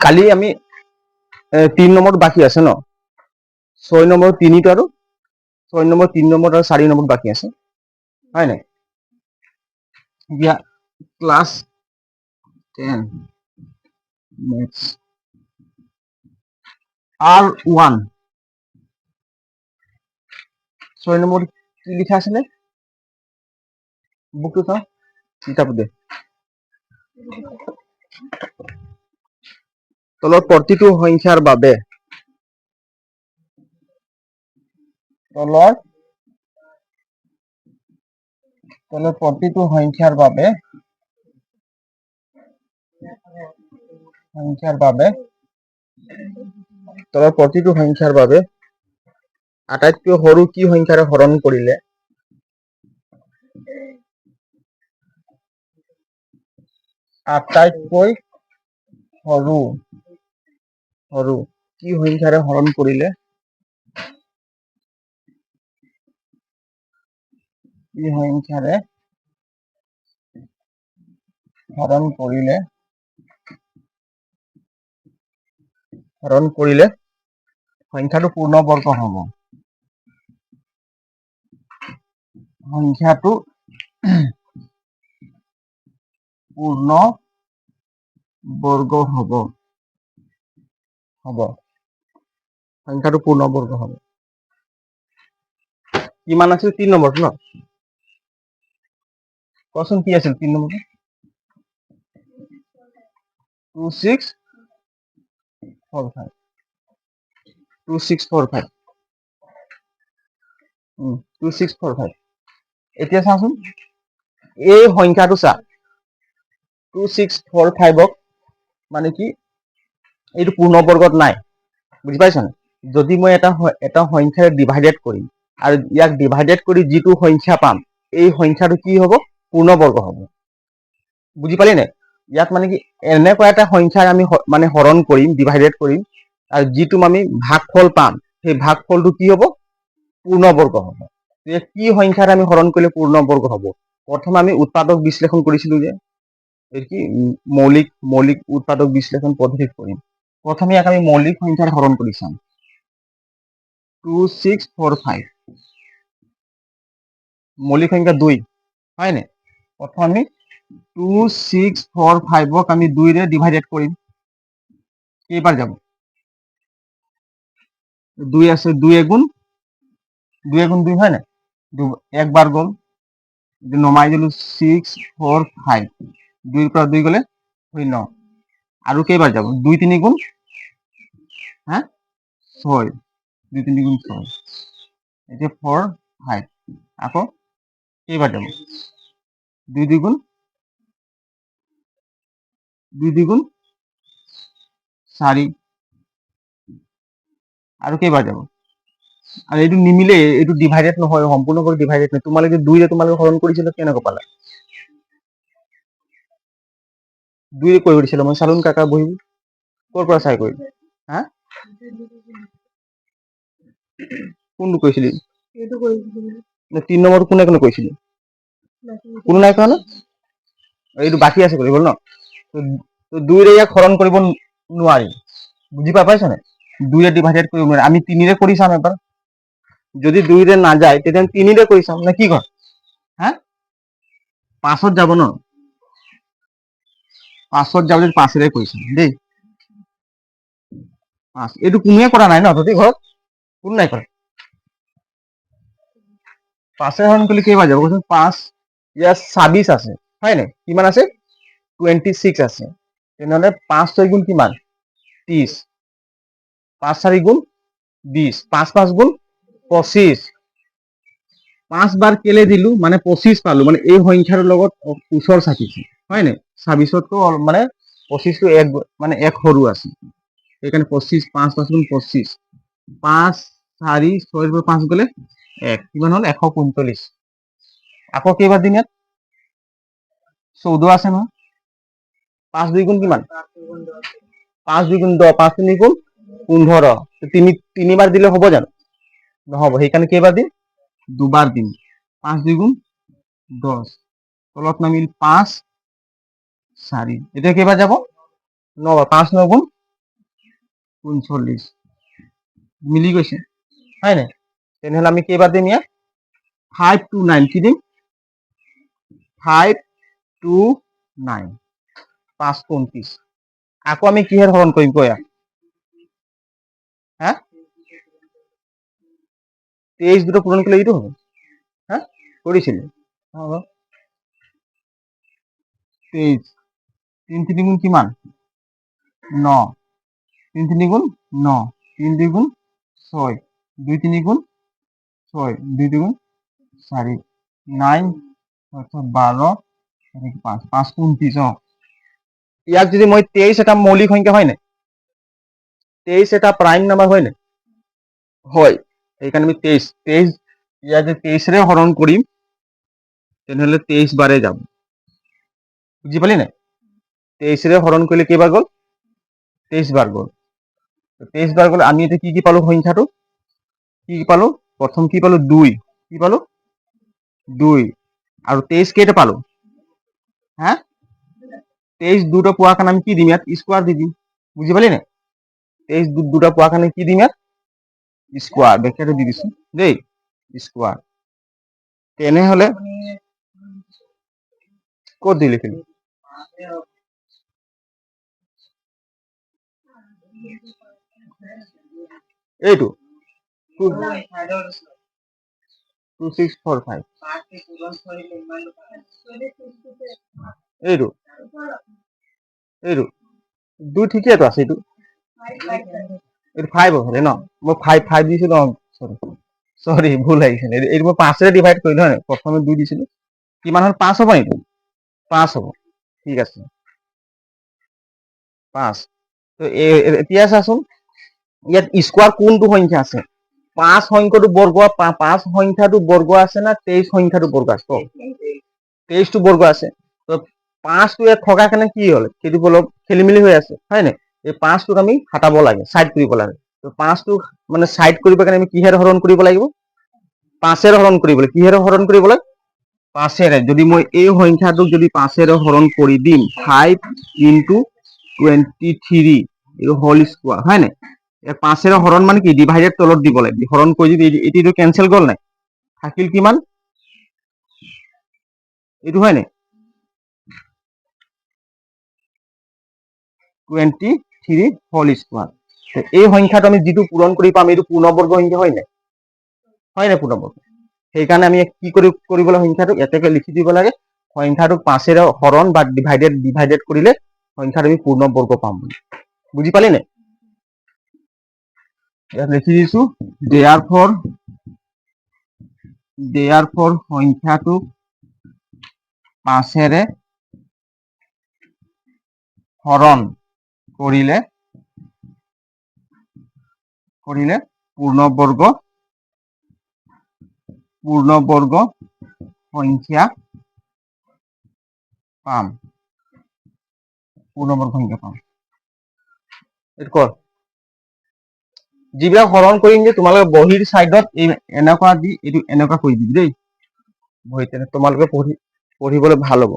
খালি আমি 3 নম্বৰ বাকী আছে ন 6 নম্বৰ 3টো আৰু 6 নম্বৰ 3 নম্বৰ আৰু 4 নম্বৰ বাকী আছে হয় নাই এতিয়া ক্লাস 10 maths R1 6 নম্বৰ কি লিখা আছে নে বুকটো চাও কিতাপ দে তলত প্ৰতিটো সংখ্যাৰ বাবে তলত প্ৰতিটো সংখ্যাৰ বাবে আটাইতকৈ সৰু কি সংখ্যাৰে হৰণ কৰিলে আটাইতকৈ সৰু কি সংখ্যাৰে হৰণ কৰিলে সংখ্যাটো পূৰ্ণবৰ্গ হ'ব সংখ্যাটো পূৰ্ণবৰ্গ হ'ব কিমান আছিল 3 নম্বৰটো ন কোৱাচোন কি আছিল 3 নম্বৰটো 2645 2645 এতিয়া চাচোন এই সংখ্যাটো চা 2645ক মানে কি এইটো পূৰ্ণবৰ্গত নাই বুজি পাইছানে যদি মই এটা সংখ্যাৰে ডিভাইডেড কৰিম আৰু ইয়াক ডিভাইডেড কৰি যিটো সংখ্যা পাম এই সংখ্যাটো কি হ'ব পূৰ্ণবৰ্গ হ'ব বুজি পালি নে ইয়াত মানে কি এনেকুৱা এটা সংখ্যাৰ আমি মানে হৰণ কৰিম ডিভাইডেড কৰিম আৰু যিটো আমি ভাগফল পাম সেই ভাগফলটো কি হ'ব পূৰ্ণবৰ্গ হ'ব কি সংখ্যাৰে আমি হৰণ কৰিলে পূৰ্ণবৰ্গ হ'ব প্ৰথমে আমি উৎপাদক বিশ্লেষণ কৰিছিলো যে কি মৌলিক উৎপাদক বিশ্লেষণ পদ্ধতিত কৰিম প্ৰথমে ইয়াক আমি মৌলিক সংখ্যাৰ হৰণ কৰি চাম 2645 মৌলিক সংখ্যা 2 হয় নে প্ৰথম আমি 2645ক আমি 2 ৰে ডিভাইডেড কৰিম কেইবাৰ যাব 2 আছে 2 এগুণ 2 হয় না একবাৰ গল নমাই দিলো 645 2 পৰা 2 গলে 9 আৰু কেইবাৰ যাব 2 3 গুণ হ্যাঁ 6 2 3 গুণ 6 এটা 4 5 আকৌ কেইবাৰ যাব 2 2 গুণ 4 আৰু কেইবাৰ যাব আৰু এইটো নিমিলে এইটো ডিভাইডেড নহয় সম্পূৰ্ণভাৱে ডিভাইডেড নহয় তোমালোকে 2 ৰে তোমালোকে হৰণ কৰিছিল কেনেকৈ পালা 2 ৰে কৰিব দিছিল মই চালুন কাকা বহি ক'ৰ পৰা চাই কৰিম হা কোনটো কৈছিলি এইটো কৰিছিলি 3 নম্বৰ কোনে কোনে কৈছিলি কোনো নাই কোৱা ন এইটো বাকি আছে কৰিব ন তো 2 ৰে ইয়াক হৰণ কৰিব নোৱাৰি বুজি পাইছা নে 2 ৰে ডিভাইডেড কৰিব নোৱাৰি আমি 3 ৰে কৰি চাম এবাৰ যদি 2 ৰে না যায় তেতিয়া 3 ৰে কৰি চাম না কি কয় হ্যাঁ 5ত যাব ন 5ত যাব যদি 5 ৰে কৰি চাম দেই 5 এইটো কোনে কৰা নাই ন তহঁতি ঘৰত কোন নাই কৰা 5 ৰে হৰণ কৰিলে কেইবাৰ যাব কৈছোন 5 ইয়াত 26 আছে হয় নে কিমান আছে 26 আছে তেনেহলে 5 6 গুণ কিমান 30 5 4 গুণ 20 5 5 গুণ 25 5 বাৰ কেলে দিলো মানে 25 পালো মানে এই সংখ্যাৰ লগত ওচৰ চাপিছে হয় নে 26তকৈ মানে 25টো এক মানে এক সৰু আছে সেইকাৰণে 25 5 5 গুণ 25 5 4 6 ৰ 5 গলে 1 কিমান হল 145 আকৌ কেইবাৰ দিন ইয়াত 14 আছে নহয় 5 2 গুণ কিমান 5 2 গুণ 10 5 3 গুণ 15 তিনিবাৰ দিলে হ'ব জানো নহব সেইকাৰণে কেইবাৰ দিন দুবাৰ দিন 5 2 গুণ 10 তলত নামিল 5 4 এতিয়া কেইবাৰ যাব 9 5 9 গুণ 39 মিলি গৈছে হয় নাই তেনেহলে আমি কেইবাৰ দিম ইয়াত 5 to 9 কি দিম 5 to 9 5 আকৌ আমি কিহেৰে হৰণ কৰিম কয়া হা 23 দুটো পূৰণ কৰিলে এইটো হ'ব হা কৰিছিলে হ'ব 23 3 3 গুণ কিমান 9 3 3 গুণ 9 3 2 গুণ 6 2 3 গুণ 6 2 2 গুণ 4 9 12 5 5 29 ইয়াক যদি মই 23 এটা মৌলিক সংখ্যা হয় নাই 23 এটা প্ৰাইম নাম্বাৰ হয় নাই হয় সেইকাৰণে আমি 23 ইয়াত যদি 23ৰে হৰণ কৰিম তেনেহলে 23 বাৰে যাব বুজি পালি নাই 23ৰে হৰণ কৰিলে কেইবাৰ গ'ল 23 বাৰ গ'ল 23 বাৰ গ'লে আমি এতিয়া কি পালো সংখ্যাটো কি পালো প্ৰথম কি পালো 2 কি পালো 2 আৰু 23 কেইটা পালো হা 23 দুটো পোৱাৰ কাৰণে আমি কি দিম ইয়াত স্কোয়াৰ দি দিম বুজি পালি নাই 23 দুটা পোৱাৰ কাৰণে কি দিম ইয়াত স্কোয়ার ব্যাখ্যাটা দি দিছো দেই স্কোয়ার তেনেহলে ক'ত দি লিখিলি এইটো 2645 এইটো এইটো দুই ঠিকেইটো আছে এইটো এইটো 5 হলে ন মই 5 দিছিলো সরি ভুল আহিছে এইটো মই 5ৰে ডিভাইড কৰিলো হয় প্ৰথমে 2 দিছিলো কিমান হল 5 হ'ব এইটো 5 হ'ব ঠিক আছে 5 তো এতিয়া চাচোন ইয়াত স্কোয়ার কোনটো সংখ্যা আছে 5 সংখ্যাটো বর্গ 5 সংখ্যাটো বর্গ আছে না 23 সংখ্যাটো বর্গ আছে 23টো বর্গ আছে তো 5টো ইয়াত থকা কাৰণে কি হল সেইটো অলপ খেলিমেলি হৈ আছে হয় নাই এই 5টোক আমি হটাব লাগে সাইড কৰিব লাগে তো 5টো মানে সাইড কৰিব কাৰণে আমি কিহেৰে হৰণ কৰিব লাগিব 5ৰে হৰণ কৰিব লাগে কিহেৰে হৰণ কৰিব লাগে 5ৰে যদি মই এই সংখ্যাটোক যদি 5ৰে হৰণ কৰি দিম 5 into 23 এইটো হোল স্কোয়াৰ হয় নাই 5ৰে হৰণ মানে কি ডিভাইডেড তলত দিব লাগে হৰণ কৰি যদি এটিটো ক্যান্সেল গল নাই থাকিল কিমান এইটো হয় নাই 23 হোল স্কোয়ার এই সংখ্যাটো আমি যেটো পূৰণ কৰি পাম এইটো পূৰ্ণবৰ্গ সংখ্যা হয় নাই পূৰ্ণবৰ্গ সেইকাৰণে আমি কি কৰিব লাগে সংখ্যাটো এটাকে লিখি দিব লাগে সংখ্যাটো 5ৰে হৰণ বা ডিভাইডেড কৰিলে সংখ্যাটো আমি পূৰ্ণবৰ্গ পাম বুজি পালি নাই ইয়াত লিখি দিছো therefore সংখ্যাটো 5ৰে হৰণ কৰিলে পূৰ্ণবৰ্গ সংখ্যা পাম পূৰ্ণবৰ্গ সংখ্যা পাম এইটো যিবিলাক হৰণ কৰিম যে তোমালোকে বহিৰ সাইডত এনেকুৱা দি এইটো এনেকুৱা কৰি দিবি দেই বহি তেনে তোমালোকে পঢ়িবলৈ ভাল হ'ব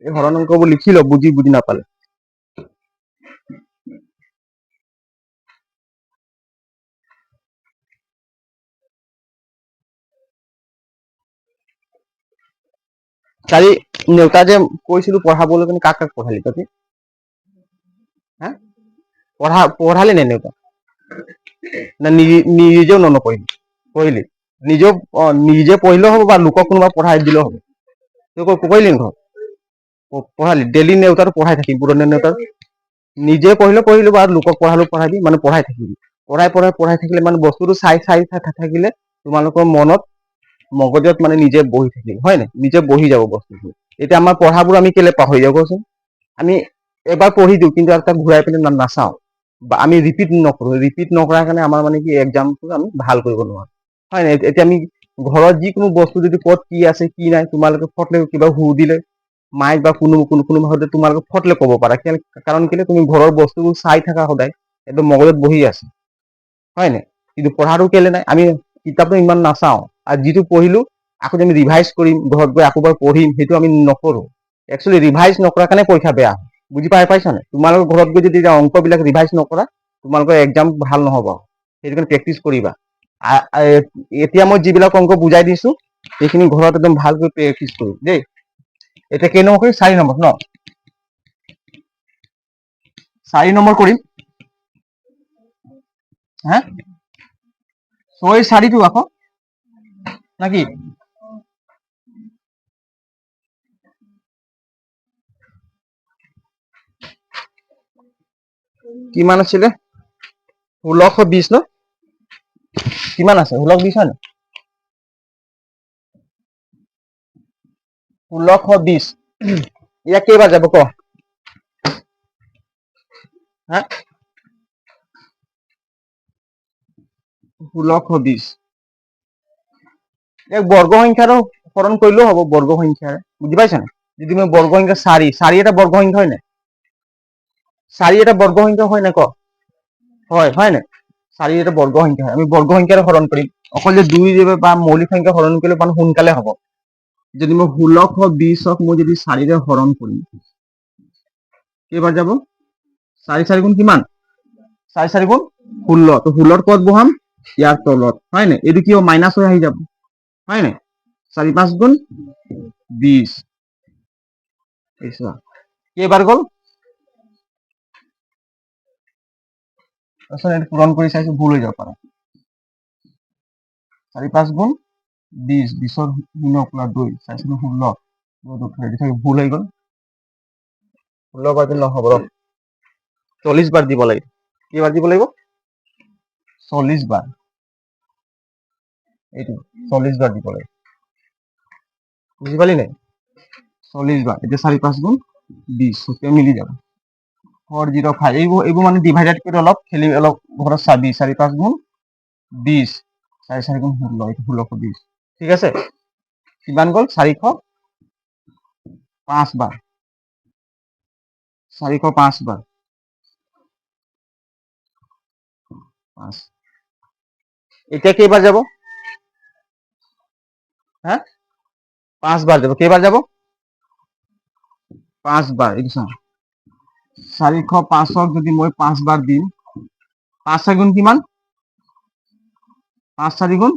এই হৰণ অংকবোৰ লিখি ল বুজি নাপালে কালি নেউতা যে কৈছিলো পঢ়াবলৈ কিন্তু কাক পঢ়ালি তই হা পঢ়ালি নে নেউতা না নিজেও পঢ়িলি নিজে পঢ়িলেও হ'ব বা লোকক কোনোবা পঢ়াই দিলেও হ'ব তই পঢ়িলি ঘৰত পঢ়ালি ডেইলি নেউতাটো পঢ়াই থাকিবি পুৰণি নেউতাটো নিজে পঢ়িলো বা লোকক পঢ়াবি মানে পঢ়াই থাকিবি পঢ়াই থাকিলে মানে বস্তুটো চাই থাকিলে তোমালোকৰ মনত মগজত মানে নিজে বহি থাকিব হয় নাই নিজে বহি যাব বস্তুটো এতিয়া আমাৰ পঢ়াবোৰ আমি কেলে পাহৰি যাওঁ কচোন আমি এবাৰ পঢ়ি দিওঁ কিন্তু আৰু তাক ঘূৰাই পেলাই নাচাওঁ বা আমি ৰিপিট নকৰাৰ কাৰণে আমাৰ মানে কি এক্সামটো আমি ভাল কৰিব নোৱাৰো হয় নাই এতিয়া আমি ঘৰত যিকোনো বস্তু যদি ক'ত কি আছে কি নাই তোমালোকে ফটলে কিবা সুধিলে মাইক বা কোনোবা হয়তো তোমালোকে ফটলে ক'ব পাৰা কাৰণ কেলে তুমি ঘৰৰ বস্তুবোৰ চাই থাকা সদায় একদম মগজত বহি আছে হয় নাই কিন্তু পঢ়াটো কেলে নাই আমি কিতাপটো ইমান নাচাওঁ আৰু যিটো পঢ়িলো আকৌ আমি ৰিভাইজ কৰিম ঘৰত গৈ আকৌ পঢ়িম সেইটো আমি নকৰো একচুৱেলি ৰিভাইজ নকৰাৰ কাৰণে পৰীক্ষা বেয়া বুজি পাইছা নাই তোমালোকৰ ঘৰত গৈ যদি অংকবিলাক ৰিভাইজ নকৰা তোমালোকৰ এক্সাম ভাল নহ'ব, সেইটো কাৰণে প্ৰেক্টিচ কৰিবা। এতিয়া মই যিবিলাক অংক বুজাই দিছো সেইখিনি ঘৰত একদম ভালকৈ প্ৰেক্টিচ কৰিম দেই। এতিয়া কেই নম্বৰ কৰিম? 4 নম্বৰ ন? 4 নম্বৰ কৰিম। হা 6 4টো আকৌ নাকি? কিমান আছিলে? 1620 ন? কিমান আছে? 1620 হয় নাই? 1620 ইয়াক কেইবাৰ যাব ক? হা 1620 এক বৰ্গ সংখ্যাৰো হৰণ কৰিলেও হ'ব। বৰ্গ সংখ্যাৰে বুজি পাইছা নাই? যদি মই বৰ্গ সংখ্যা 4 এটা বৰ্গ সংখ্যা হয় নাই? 4 এটা বৰ্গ সংখ্যা হয় নাই ক? হয় নাই? 4 এটা বৰ্গ সংখ্যা হয়। আমি বৰ্গ সংখ্যাৰে হৰণ কৰিম। অকল যে 2 বা মৌলিক সংখ্যা হৰণ কৰিলে মানে সোনকালে হ'ব। যদি মই 1620ক মই যদি 4ৰে হৰণ কৰিম কেইবাৰ যাব? 4 4 গুণ কিমান? 4 4 গুণ 16। তো 16 ক'ত বহাম? ইয়াৰ তলত হয় নাই? এইটো কি মাইনাছ হৈ আহি যাব হয় নাই? 4 5 গুণ 20 কেইবাৰ গ'ল? পূৰণ কৰি চাইছো ভুল হৈ যাব পাৰে। 4 5 গুণ 20 20ৰ 2 4 16 ভুল হৈ গ'ল। 16 বাৰ দিন নহ'ব, 40 বাৰ দিব লাগিব। কেইবাৰ দিব লাগিব? 40 বাৰ। এইটো 40 বাৰ দিব লাগিব। বুজি পালি নাই? 40 বাৰ। এতিয়া 4 5 গুণ 20 মিলি যাব। 405 এইবোৰ মানে ডিভাইডেড কৰি অলপ খেলি অলপ ঘৰত চাবি। 4 5 গুণ 20 4 4 গুণ 16 1620 ঠিক আছে। কিমান গ'ল? 405 বাৰ। 405 বাৰ 5। এতিয়া কেইবাৰ যাব? হা 5 বাৰ যাব। কেইবাৰ যাব? 5 বাৰ। এইটো চাওঁ 405ক যদি মই 5 বাৰ দিম 5 4 গুণ কিমান? 5 4 গুণ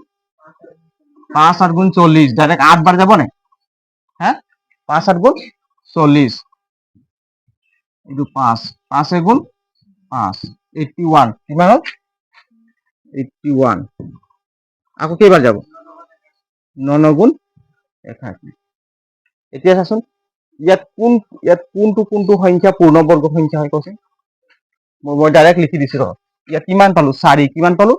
5 8 গুণ 40 ডাইৰেক্ট 8 বাৰ যাব নাই? হা 5 8 গুণ 40 এইটো 5 5 গুণ 5 81 কিমান হ'ল? 81 আকৌ কেইবাৰ যাব? 9 9 গুণ 81। এতিয়া চাচোন ইয়াত কোনটো সংখ্যা পূৰ্ণবৰ্গ সংখ্যা হয় কচোন? মই ডাইৰেক্ট লিখি দিছো ৰ। ইয়াত কিমান পালো? 4 কিমান পালো?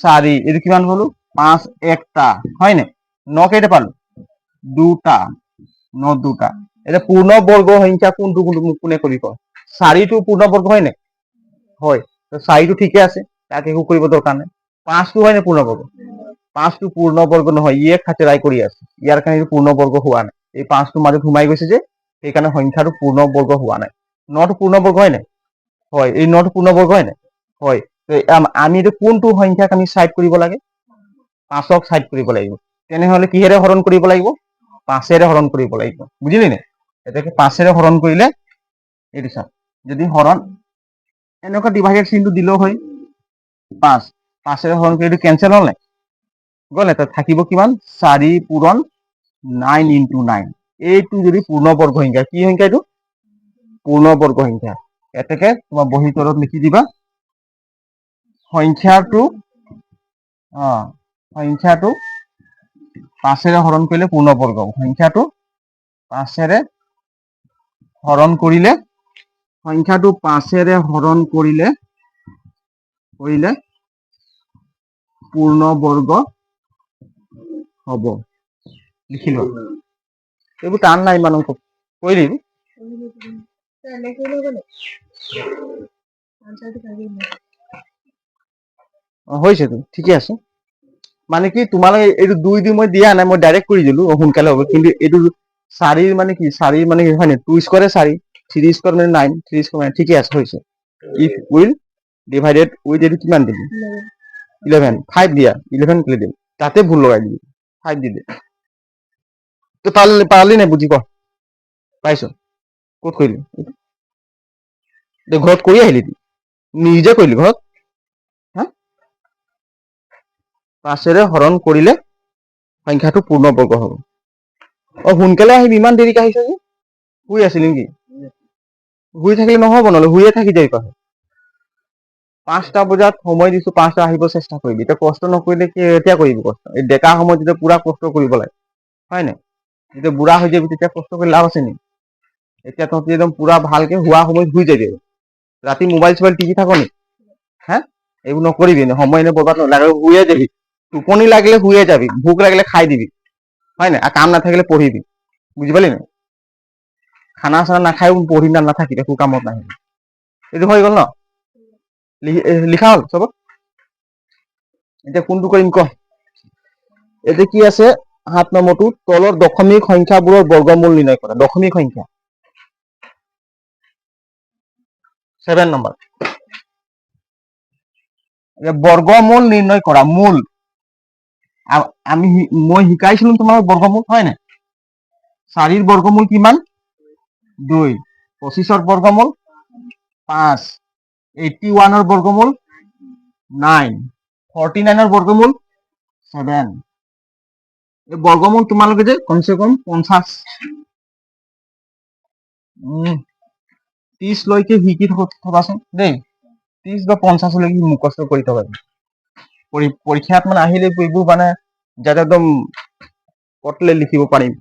4 এইটো কিমান পালো? 5 একটা হয় নাই? 9 কেইটা পালো? 2টা 9 2টা। এতিয়া পূৰ্ণবৰ্গ সংখ্যা কোনটো মোক কোনে কৰি কয়? 4টো পূৰ্ণবৰ্গ হয় নাই? হয়। 4টো ঠিকে আছে, তাক একো কৰিব দৰকাৰ নাই। 5টো হয় নাই পূৰ্ণবৰ্গ? 5টো পূৰ্ণবৰ্গ নহয়, ইয়ে খাতিৰাই কৰি আছে। ইয়াৰ কাৰণে পূৰ্ণবৰ্গ হোৱা নাই। এই 5টো মাজত সোমাই গৈছে যে সেইকাৰণে সংখ্যাটো পূৰ্ণবৰ্গ হোৱা নাই। 9টো পূৰ্ণবৰ্গ হয় নাই? হয়। এই 9টো পূৰ্ণবৰ্গ হয় নাই? হয়। আমি এইটো কোনটো সংখ্যাক আমি চাইড কৰিব লাগে? 5ক চাইড কৰিব লাগিব। তেনেহলে কিহেৰে হৰণ কৰিব লাগিব? 5ৰে হৰণ কৰিব লাগিব। বুজিলি নে? এতিয়া 5ৰে হৰণ কৰিলে এইটো চা, যদি হৰণ এনেকুৱা ডিভাইডেড চিনটো দিলেও হয় 5 5ৰে হৰণ কৰি এইটো কেনচেল হ'ল নাই? গ'ল নাই? তাত থাকিব কিমান? 4 পূৰণ 9 × 9। এইটো যদি পূৰ্ণবৰ্গ সংখ্যা, কি সংখ্যা এইটো? পূৰ্ণবৰ্গ সংখ্যা। এতেকে তোমাৰ বহীৰ তলত লিখি দিবা সংখ্যাটো সংখ্যাটো 5ৰে হৰণ কৰিলে পূৰ্ণবৰ্গ। সংখ্যাটো 5ৰে হৰণ কৰিলে পূৰ্ণবৰ্গ হ'ব। লিখি লোৱা। এইবোৰ টান নাই ইমান অংক। কৰি দিবি। হৈছেতো ঠিকে আছে। মানে কি তোমালোকে এইটো 2 দি মই দিয়া নাই, মই ডাইৰেক্ট কৰি দিলো সোনকালে হ'ব। কিন্তু এইটো 4 মানে কি 4 মানে কি হয় নাই? 2 স্কোৱাৰে 4 3 স্কোৱাৰ মানে 9 3 স্কোৱাৰ মানে ঠিকে আছে হৈছে। ইফ উইল ডিভাইডেড উইথ এইটো কিমান দিবি? 11 5 দিয়া 11 কেলে দিম? তাতে ভুল লগাই দিবি 5 দি দে। তো পাৰলি নাই বুজি ক? পাইছ? ক'ত কৰিলি? ঘৰত কৰি আহিলি? নিজে কৰিলি ঘৰত হা 5ৰে হৰণ কৰিলে সংখ্যাটো পূৰ্ণবৰ্গ হ'ব। সোনকালে আহিবি, ইমান দেৰিকে আহিছ যে, শুই আছিল নেকি? শুই থাকিলে নহ'ব, নহ'লে শুইয়ে থাকি যাবি পাছত। 5টা বজাত সময় দিছো, 5টা আহিব চেষ্টা কৰিবি। এতিয়া কষ্ট নকৰিলে কেতিয়া কৰিবি কষ্ট? এই ডেকা সময়ত যেতিয়া পুৰা কষ্ট কৰিব লাগে, হয় নাই? যেতিয়া বুঢ়া হৈ যাবি তেতিয়া কষ্ট কৰি লাভ আছে নেকি? এতিয়া তহঁতি একদম পুৰা ভালকে শুৱা সময়ত শুই যাবি। ৰাতি মোবাইল চোবাইল টিপি থাক নি? হা এইবোৰ নকৰিবি, সময় এনে বৰবাদ নকৰিবি, শুয়ে যাবি। টোপনি লাগিলে শুয়ে যাবি, ভোক লাগিলে খাই দিবি, হয় নাই? আৰু কাম নাথাকিলে পঢ়িবি, বুজি পালি নাই? খানা চানা নাখায়ও পঢ়ি নাথাকিবি, একো কামত নাহিবি। এইটো হৈ গ'ল ন? লিখা হ'ল চব? এতিয়া কোনটো কৰিম ক? এতিয়া কি আছে 7 নম্বৰটো, তলৰ দশমিক সংখ্যাবোৰৰ বৰ্গমূল নিৰ্ণয় কৰা। দশমিক সংখ্যা 7 নম্বৰ। বৰ্গমূল নিৰ্ণয় কৰা। মূল মই শিকাইছিলো তোমাৰ বৰ্গমূল, হয় নাই? 4ৰ বৰ্গমূল কিমান? 2। 25ৰ বৰ্গমূল 5। 81ৰ বৰ্গমূল 9। 49ৰ বৰ্গমূল 7। এই বৰ্গমূল তোমালোকে যে কমচে কম 50 30 লৈকে শিকি থবাচোন দেই। 30 বা 50 লৈকে মুখস্থ কৰি থবা। পৰীক্ষাত মানে আহিলে এইবোৰ মানে যাতে একদম পটলে লিখিব পাৰিম।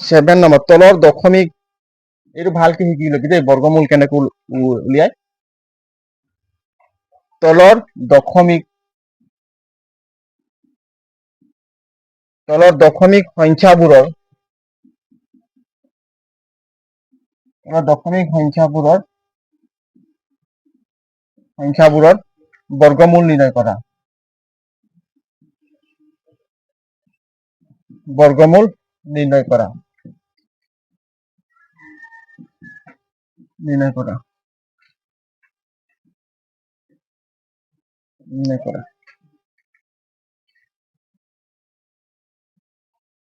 7 নম্বৰ, তলৰ দশমিক, এইটো ভালকে শিকি লবি দেই, বৰ্গমূল কেনেকৈ উলিয়াই। তলৰ দশমিক সংখ্যাবোৰৰ বৰ্গমূল নিৰ্ণয় কৰা। বৰ্গমূল নিৰ্ণয় কৰা। নিৰ্ণয় কৰা।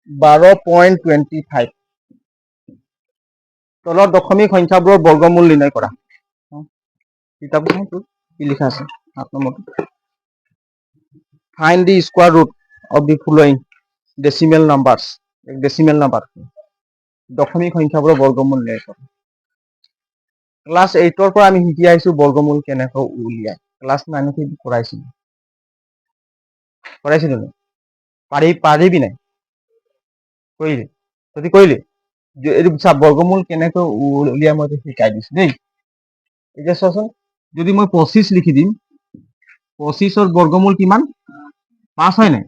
12.25। তলৰ দশমিক সংখ্যাবোৰৰ বৰ্গমূল নিৰ্ণয় কৰা। কিতাপখন কি লিখা আছে 7 নম্বৰটো? Find the square root of the following decimal numbers. Decimal number. দশমিক সংখ্যাবোৰৰ বৰ্গমূল নিৰ্ণয় কৰা। ক্লাছ 8ৰ পৰা আমি শিকি আহিছো বৰ্গমূল কেনেকৈ উলিয়াই। ক্লাছ 9ত কৰাইছিলো নে? পাৰিবি নাই? কৰিলি? তহঁতি কৰিলি? এইটো চা, বৰ্গমূল কেনেকৈ উলিয়াই মই শিকাই দিছো দেই। এতিয়া চোৱাচোন, যদি মই 25 লিখি দিম, 25ৰ বৰ্গমূল কিমান? 5, হয় নাই?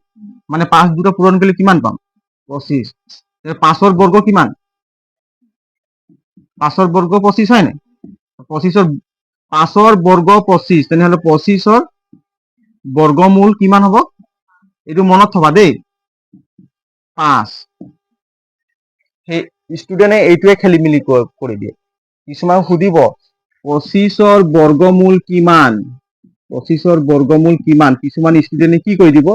মানে 5 দুটা পূৰণ কৰিলে কিমান পাম? 25। 5ৰ বৰ্গ কিমান? 5ৰ বৰ্গ 25, হয় নাই? 5ৰ বৰ্গ 25, তেনেহলে 25ৰ বৰ্গমূল কিমান হ'ব? এইটো মনত থবা দেই, 5। সেই ষ্টুডেণ্টে এইটোৱে খেলি মেলি কৰি দিয়ে। কিছুমান সুধিব 25ৰ বৰ্গমূল কিমান? 25ৰ বৰ্গমূল কিমান? কিছুমান ষ্টুডেণ্টে কি কৰি দিব?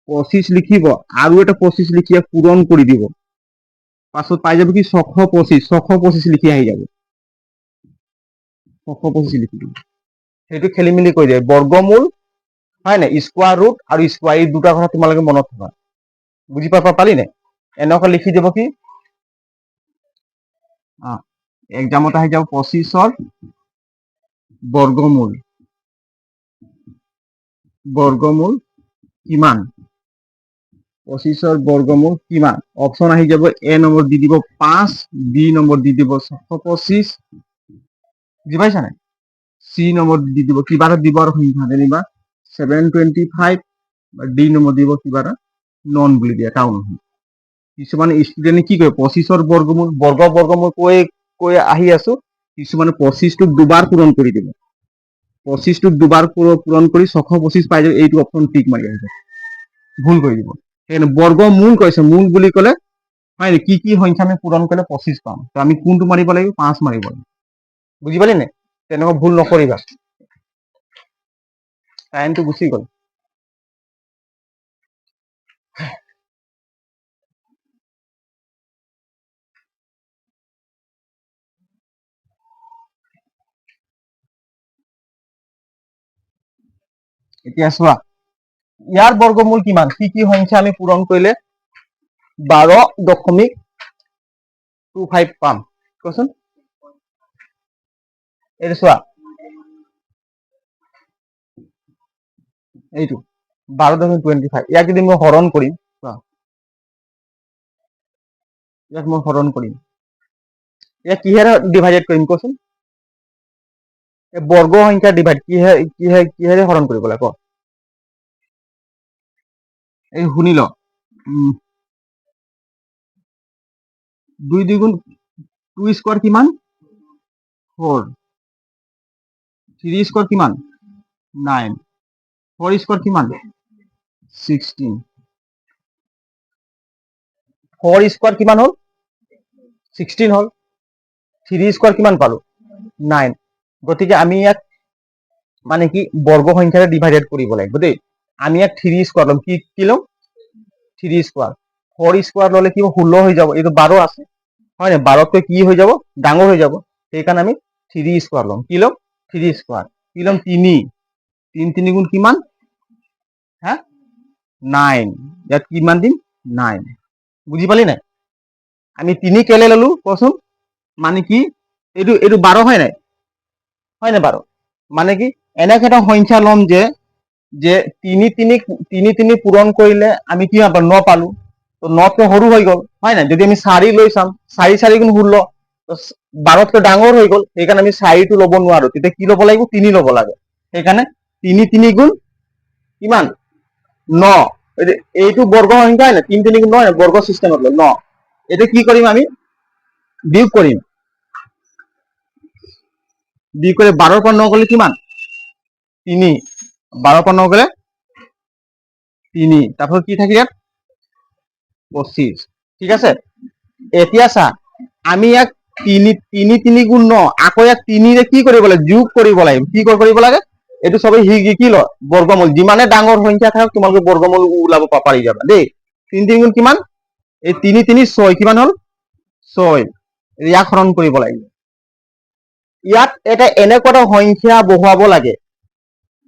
25 লিখিব আৰু এটা 25 লিখি পূৰণ কৰি দিব। পাছত পাই যাব কি 625। 625 লিখি আহি যাব। 625 লিখি দিব। সেইটো খেলি মেলি কৰি দিয়ে। বৰ্গমূল, হয় নাই, স্কোৱাৰ ৰুট আৰু স্কোৱাৰ, এই দুটা কথা তোমালোকে মনত থবা। বুজি পালি নাই? এনেকুৱা লিখি দিব কি, এক্সামত আহি যাব 25ৰ বৰ্গমূল কিমান? 25ৰ বৰ্গমূল কিমান? অপচন আহি যাব, এ নম্বৰ দি দিব 5, বি নম্বৰ দি দিব 625, বুজি পাইছা নাই? চি নম্বৰ দি দিব কিবা এটা দিব আৰু সংখ্যা, যেনিবা 725, ডি নম্বৰ দিব কিবা এটা নন বুলি দিয়ে, এটাও নহয়। কিছুমান ষ্টুডেণ্টে কি কৰে, 25ৰ বৰ্গমূল বৰ্গমূল কৈ আহি আছো, কিছুমানে 25টোক দুবাৰ পূৰণ কৰি দিব। 25টোক দুবাৰ পূৰণ কৰি 625 পাই যাব, এইটো অপচন টিক মাৰি আহিব, ভুল কৰি দিব। সেইকাৰণে বৰ্গমূল কৈছে, মূল বুলি ক'লে হয় কি কি সংখ্যা আমি পূৰণ কৰিলে 25 পাম, তো আমি কোনটো মাৰিব লাগিব? 5 মাৰিব লাগিব। বুজি পালি নে? তেনেকুৱা ভুল নকৰিবা। টাইমটো গুচি গ'ল। এতিয়া চোৱা ইয়াৰ বৰ্গমূল কিমান কি কি সংখ্যা আমি পূৰণ কৰিলে 12.25 পাম কোৱাচোন এইটো চোৱা এইটো 12.25 ইয়াক যদি মই হৰণ কৰিম চোৱা ইয়াক মই হৰণ কৰিম ইয়াক কিহেৰে ডিভাইডেড কৰিম কোৱাচোন এই বৰ্গ সংখ্যা ডিভাইড কিহেৰে হৰণ কৰিব লাগে ক এই শুনি ল 2 দ্বিগুণ 2 স্কয়ার কিমান 4 3 স্কয়ার কিমান 9 4 স্কয়ার কিমান 16 4 স্কয়ার কিমান হল 16 হল 3 স্কয়ার কিমান পালো 9 গতিকে আমি ইয়াক মানে কি বৰ্গ সংখ্যাৰে ডিভাইডেড কৰিব লাগিব দেই আমি ইয়াক 3 স্কয়ার লম কি লম 3 স্কয়ার 4 স্কয়ার ললে কি 16 হৈ যাব এইটো 12 আছে হয় না 12 কৈ কি হৈ যাব ডাঙৰ হৈ যাব সেই কাৰণে আমি 3 স্কয়ার লম কি লম 3 স্কয়ার কি লম 3 3 গুণ কিমান হ্যাঁ 9 ইয়াত কিমান দিম 9 বুজি পালি নাই আমি 3 কেলে ললো কোৱাচোন মানে কি এইটো 12 হয় নাই 12 মানে কি এনেক এটা সংখ্যা লম যে যে 3 পূৰণ কৰিলে আমি কি পাম 9 পালো তো 9 কে সৰু হৈ গল হয় না যদি আমি 4 লৈ চাম 4 গুণ 16 তো 12 কে ডাঙৰ হৈ গল সেই কাৰণে আমি 4 টো ল'ব নোৱাৰো তেতিয়া কি ল'ব লাগিব 3 ল'ব লাগে সেই কাৰণে 3 গুণ কিমান 9 এইটো বৰ্গ সংখ্যা হয় না 3 গুণ 9 বৰ্গ সিস্টেমত 9 এটা কি কৰিম আমি বিয়োগ কৰিম বিয়োগ করে 12 পর 9 গলে কিমান 3 12 পর 9 গলে 3 তারপর কি থাকে ইয়াত 25 ঠিক আছে এতিয়া চা আমি ইয়াক 3 গুণ 9 আকৌ ইয়াক 3 ৰে কি কৰিব লাগে যোগ কৰিব লাগে কি কৰিব লাগে এটো সবে কি ল বৰ্গমূল যিমানে ডাঙৰ সংখ্যা থাকক তোমালোকে বৰ্গমূল ওলাব পাৰি যাবা দেই 3 গুণ কিমান এই 3 6 কিমান হল 6 ইয়াক হৰণ কৰিব লাগিব ইয়াত এটা এনেকুৱা সংখ্যা বহুৱাব লাগে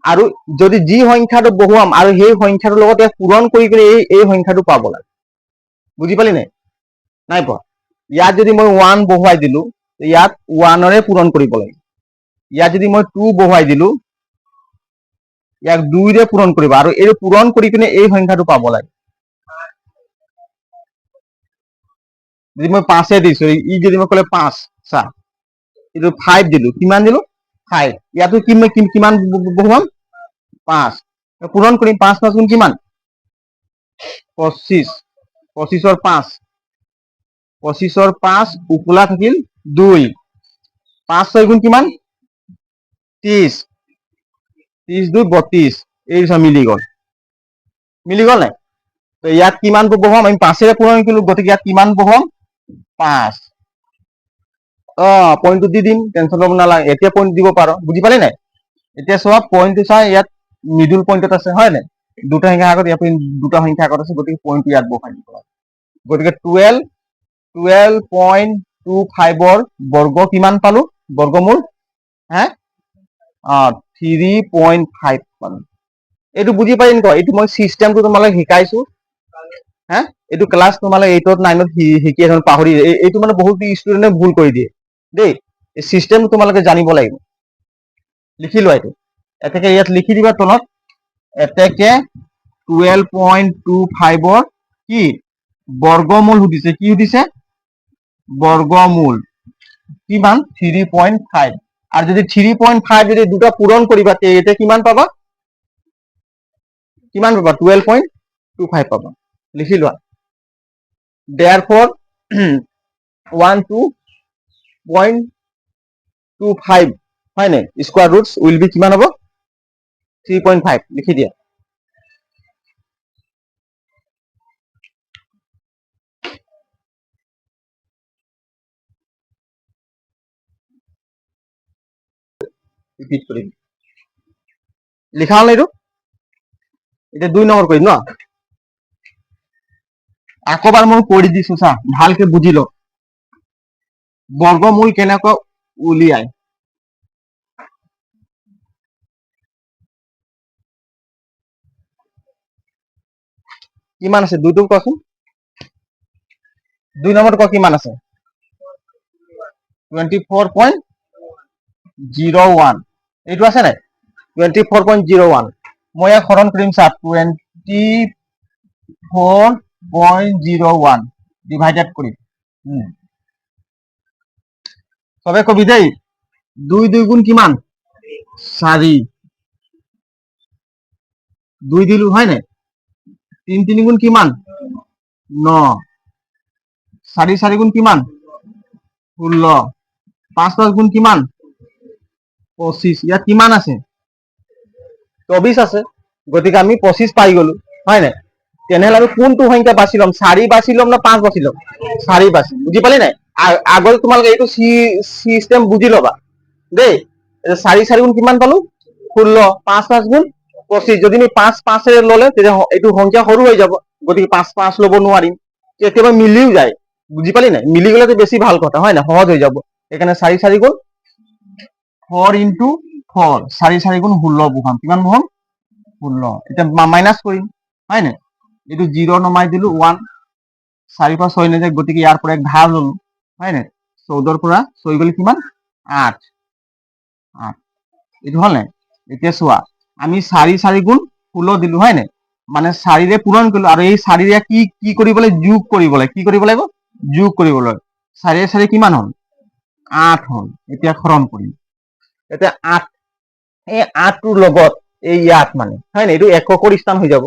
আৰু যদি যি সংখ্যাটো বহুৱাম আৰু সেই সংখ্যাটোৰ লগত পূৰণ কৰি এই সংখ্যাটো পাব লাগে বুজি পালি নাই পোৱা ইয়াত যদি মই 1 বহুৱাই দিলো ইয়াত 1 ৰে পূৰণ কৰিব লাগে ইয়াত যদি মই 2 বহুৱাই দিলো ইয়াক 2 ৰে পূৰণ কৰিব আৰু এই পূৰণ কৰি কিনে এই সংখ্যাটো পাব লাগে যদি মই 5 দিছো ই যদি মই কলে 5 চা এইটো 5 দিলো কিমান দিলো 5 ইয়াতো কিমান বহুৱাম 5 পূৰণ কৰিম 5 5 গুণ কিমান 25 25 5 25 5 উপলা থাকিল 2 5 6 গুণ কিমান 30 30 2 32 এই মিলি গল নাই তো ইয়াত কিমান বহুৱাম আমি 5 ৰে পূৰণ কৰিলো গতিকে ইয়াত কিমান বহুৱাম 5 পইণ্টটো দি দিম টেনচন লব নালাগে এতিয়া পইণ্ট দিব পাৰো বুজি পালি নাই এতিয়া চোৱা পইণ্টটো চাই ইয়াত মিডল পইণ্টত আছে হয় নাই দুটা সংখ্যা আগত ইয়াত দুটা সংখ্যা আগত আছে গতিকে পইণ্টটো ইয়াত বহাই দিব লাগে গতিকে 12.25 ৰ বৰ্গ কিমান পালো বৰ্গমূল হে 3.5 পালো এইটো বুজি পাৰি নেকি এইটো মই সিস্টেমটো তোমালোক শিকাইছো হে এইটো ক্লাছ তোমালোক 8 9 শিকি এখন পাহৰি এইটো মানে বহুত ষ্টুডেন্টে ভুল কৰি দিয়ে দেই এই সিস্টেম তোমালোকে জানিব লাগিব লিখি লোৱা এইটো এতেকে ইয়াত লিখি দিবা তলত এতেকে 12.25 ৰ কি বৰ্গমূল সুধিছে কি সুধিছে বৰ্গমূল কিমান 3.5 আৰু যদি 3.5 যদি দুটা পূৰণ কৰিবা তেতিয়া কিমান পাবা 12.25 পাবা লিখি লোৱা therefore 12.25 হয় নে স্কয়াৰ ৰুটস উইল বি কিমান হ'ব 3.5 লিখি দিয়া ৰিপিট কৰিম লিখা হল এইটো এটা 2 নম্বৰ কৰিম ন আকবাৰ মই কৰি দিছো চা ভালকে বুজি ল বৰ্গমূল কেনেকৈ উলিয়ায় কিমান আছে দুইটো কোৱাচোন 2 নম্বৰটো কোৱা কিমান আছে 24.01 এইটো আছে নাই 24.01 মই ইয়াক হৰণ কৰিম চা 24.01 ডিভাইডেড কৰিম সবে কবি দেই 2 গুণ কিমান 4 2 দিলো হয় নাই 3 গুণ কিমান 9 4 গুণ কিমান 16 5 গুণ কিমান 25 ইয়াত কিমান আছে 24 আছে গতিকে আমি 25 পাই গলো হয় নাই তেনেহলে আমি কোনটো সংখ্যা বাছি লম 4 বাছি লম না 5 বাছি লম 4 বাছি বুজি পালি নাই আগত তোমালোকে এইটো সিস্টেম বুজি লবা দেই 4 গুণ কিমান পালো 16 5 গুণ 25 যদি আমি 5 ললে তেতিয়া এইটো সংখ্যা সৰু হৈ যাব গতিকে 5 লব নোৱাৰিম কেতিয়াবা মিলিও যায় বুজি পালি নাই মিলি গলে বেছি ভাল কথা হয় না সহজ হৈ যাব এখানে 4 গুণ 4 ইনটু 4 4 গুণ 16 বহাম কিমান বহাম 16 এটা মাইনাস কৰিম হয় না এইটো 0 নমাই দিলো 1 4 পৰা 6 নাযায় গতিকে ইয়াৰ পৰা এক ভাগ ললো হয় না 14 পৰা 6 গলে কিমান 8 এইটো হল নাই এতিয়া চোৱা আমি 4 গুণ 16 দিলো হয় নাই মানে 4ৰে পূৰণ কৰিলো আৰু এই 4ৰে কি কৰিবলৈ যোগ কৰিবলৈ কি কৰিব লাগিব যোগ কৰিবলৈ 4 কিমান হল 8 হল এতিয়া হৰণ কৰিম এতিয়া 8 এই 8টোৰ লগত এই ইয়াত মানে হয় নাই এইটো এককৰ স্থান হৈ যাব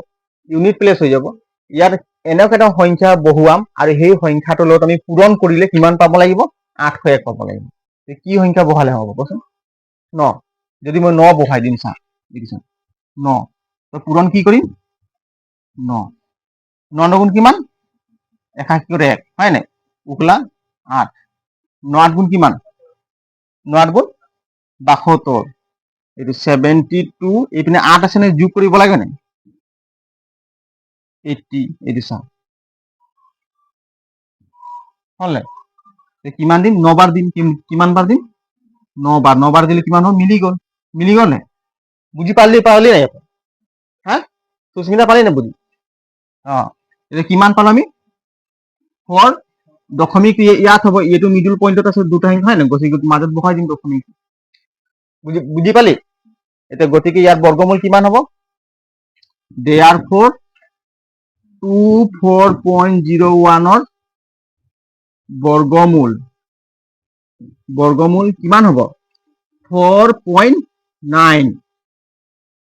ইউনিট প্লেস হৈ যাব ইয়াত এনেকুৱা এটা সংখ্যা বহুৱাম আৰু সেই সংখ্যাটোৰ লগত আমি পূৰণ কৰিলে কিমান পাব লাগিব 801 পাব লাগিব কি সংখ্যা বহালে হ'ব কোৱাচোন 9 যদি মই 9 বহাই দিম চা দেখিছো 9 তো পূৰণ কি কৰিম 9 9 গুণ কিমান 81 হয় নাই উকলা 8 9 গুণ কিমান 9 গুণ 72 এইটো 72 এইপিনে 8 আছে নে যোগ কৰিব লাগে নাই 80 এইটো চা হলে কিমান দিন 9 বাৰ দিন কিমান বাৰ দিন 9 বাৰ দিলে কিমান হ'ল মিলি গল নাই বুজি পারলি নাই হ্যাঁ সুস্মিতা পালি না বুঝি এটা কিমান পালো আমি 4 দশমিক ইয়াত হব এইটো মিডল পয়েন্টত আছে দুটা সংখ্যা হয় না গতিকে মাজত বহাই দিম দশমিক বুজি পালি এটা গতিকে ইয়াৰ বৰ্গমূল কিমান হব therefore 24.01 ৰ বৰ্গমূল কিমান হব 4.9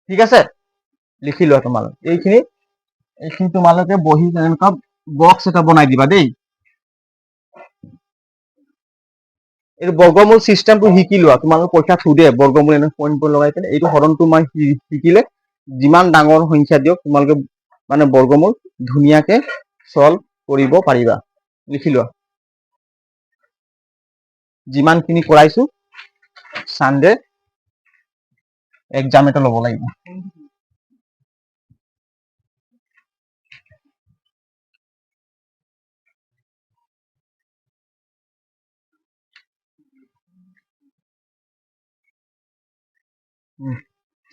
ঠিক আছে লিখি লোৱা তোমালোক এইখিনি তোমালোকে বহি এনেকুৱা বক্স এটা বনাই দিবা দেই এই বৰ্গমূল সিস্টেমটো শিকি লোৱা তোমালোক পৰীক্ষা সুধে বৰ্গমূল এনে পইণ্ট লগাই পেলাই এইটো হৰণটো মই শিকিলে যিমান ডাঙৰ সংখ্যা দিয়ক তোমালোকে মানে বৰ্গমূল ধুনীয়াকে সলভ কৰিব পাৰিবা লিখি লোৱা যিমানখিনি কৰাইছো সানডে এক্সাম এটা ল'ব লাগিব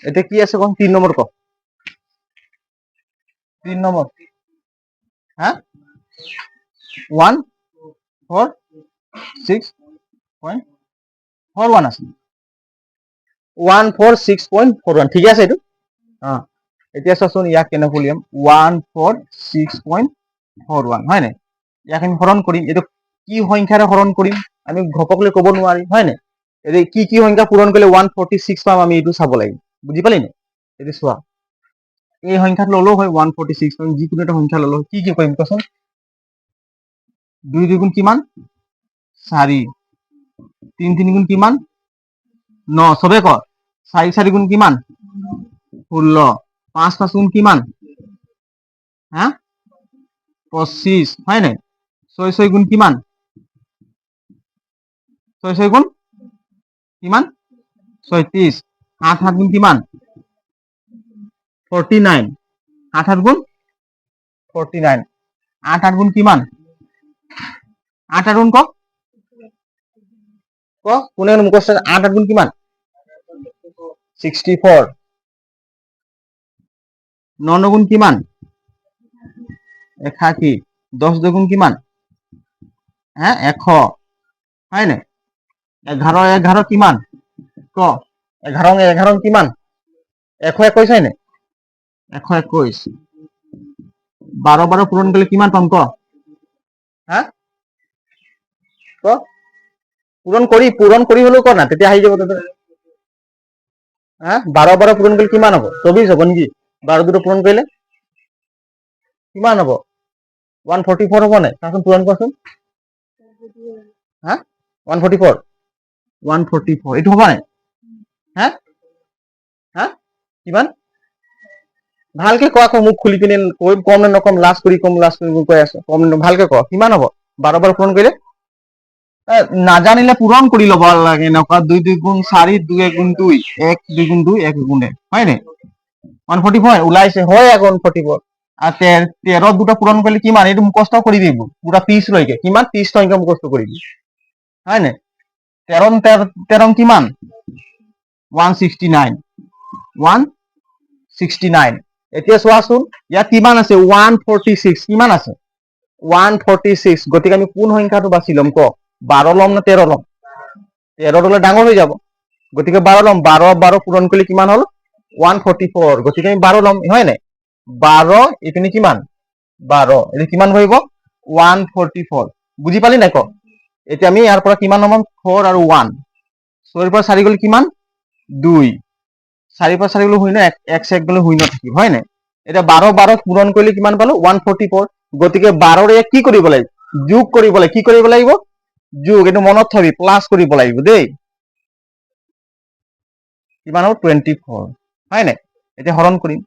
এটা কি আছে কোন 3 নম্বৰ ক 3 নম্বৰ হ্যাঁ 1 4 6.41 আছে 146.41 ঠিক আছে এইটো এতিয়া চাচোন ইয়াক কেনেকৈ উলিয়াম 146.41 হয় নাই ইয়াক আমি হৰণ কৰিম এইটো কি সংখ্যাৰে হৰণ কৰিম আমি ঘপকলৈ ক'ব নোৱাৰিম হয় নাই এই কি সংখ্যা পূৰণ কৰিলে 146 পাম আমি এইটো চাব লাগিব বুজি পালি নাই এইটো চোৱা এই সংখ্যাটো ললো হয় 146 যিকোনো এটা সংখ্যা ললো কি কৰিম কোৱাচোন 2 গুণ কিমান 4 3 গুণ কিমান 9 সবে ক 4 গুণ কিমান 16 5 গুণ কিমান হ্যাঁ 25 হয় নাই 6 গুণ কিমান 6 গুণ কিমান 36 8 গুণ কিমান 49 8 গুণ 49 8 গুণ কিমান 8 গুণ ক কোনে মুখস্থ 8 গুণ কিমান 64 9 গুণ কিমান 81 10 দুগুণ কিমান হ্যাঁ 100 হয় না 11 11 কিমান ক 11 11 কিমান 121 হয় না 121 12 12 পূরণ করলে কিমান পাম ক হ্যাঁ ক পূরণ কৰি হলেও ক না তেতিয়া আহি যাব তোৰ হ্যাঁ 12 12 পূরণ করলে কিমান হ'ব 24 হ'ব নেকি 12 দুটো পূরণ কৰিলে কিমান হ'ব 144 হ'ব নাই চাচোন পূৰণ কৰচোন হা 144 144 এইটো হ'ব নাই হা হা কিমান ভালকে ক আকৌ মুখ খুলি কিনে কৈ কম নে নকম লাষ্ট কৰি কৈ আছো কম ভালকে ক কিমান হ'ব 12 12 পূৰণ কৰিলে নাজানিলে পূৰণ কৰি ল'ব লাগে এনেকুৱা 2 2 গুণ 4 2 1 গুণ 2 1 2 গুণ 2 1 গুণ 1 হয় নে 144 ওলাইছে হয় আকৌ 144 আর 13 দুটো পূরণ করলে কিমান এইটো মুখস্থ কৰি দিব পুৰা 30 লৈকে কিমান 30 লৈকে মুখস্থ কৰিবি হয় নে 13 13 কিমান 169 169 এতিয়া চোৱাচোন ইয়াত কিমান আছে 146 কিমান আছে 146 গতিকে আমি কোন সংখ্যাটো বাছি ল'ম ক 12 ল'ম না 13 ল'ম 13 ল'লে ডাঙৰ হৈ যাব গতিকে 12 ল'ম 12 12 পূৰণ কৰিলে কিমান হ'ল 144 গতিকে আমি 12 ল'ম হয় নাই 12 এইপিনে কিমান 12 এটা কিমান হইব 144 বুঝি পালি নাই ক এতিয়া আমি ইয়াৰ পৰা কিমান ল'ম 4 আৰু 1 4 পৰা 4 গ'লে কিমান 2 4 পৰা 4 গ'লে শূন্য 1 1 গ'লে শূন্য থাকিব হয় নাই এটা 12 12 পূৰণ কৰিলে কিমান পালো 144 গতিকে 12 ৰে কি কৰিব লাগিব যোগ কৰিব লাগিব কি কৰিব লাগিব যোগ এটো মনত থবি প্লাস কৰিব লাগিব দেই কিমান হ'ব 24 হয় নাই এটা হৰণ কৰিম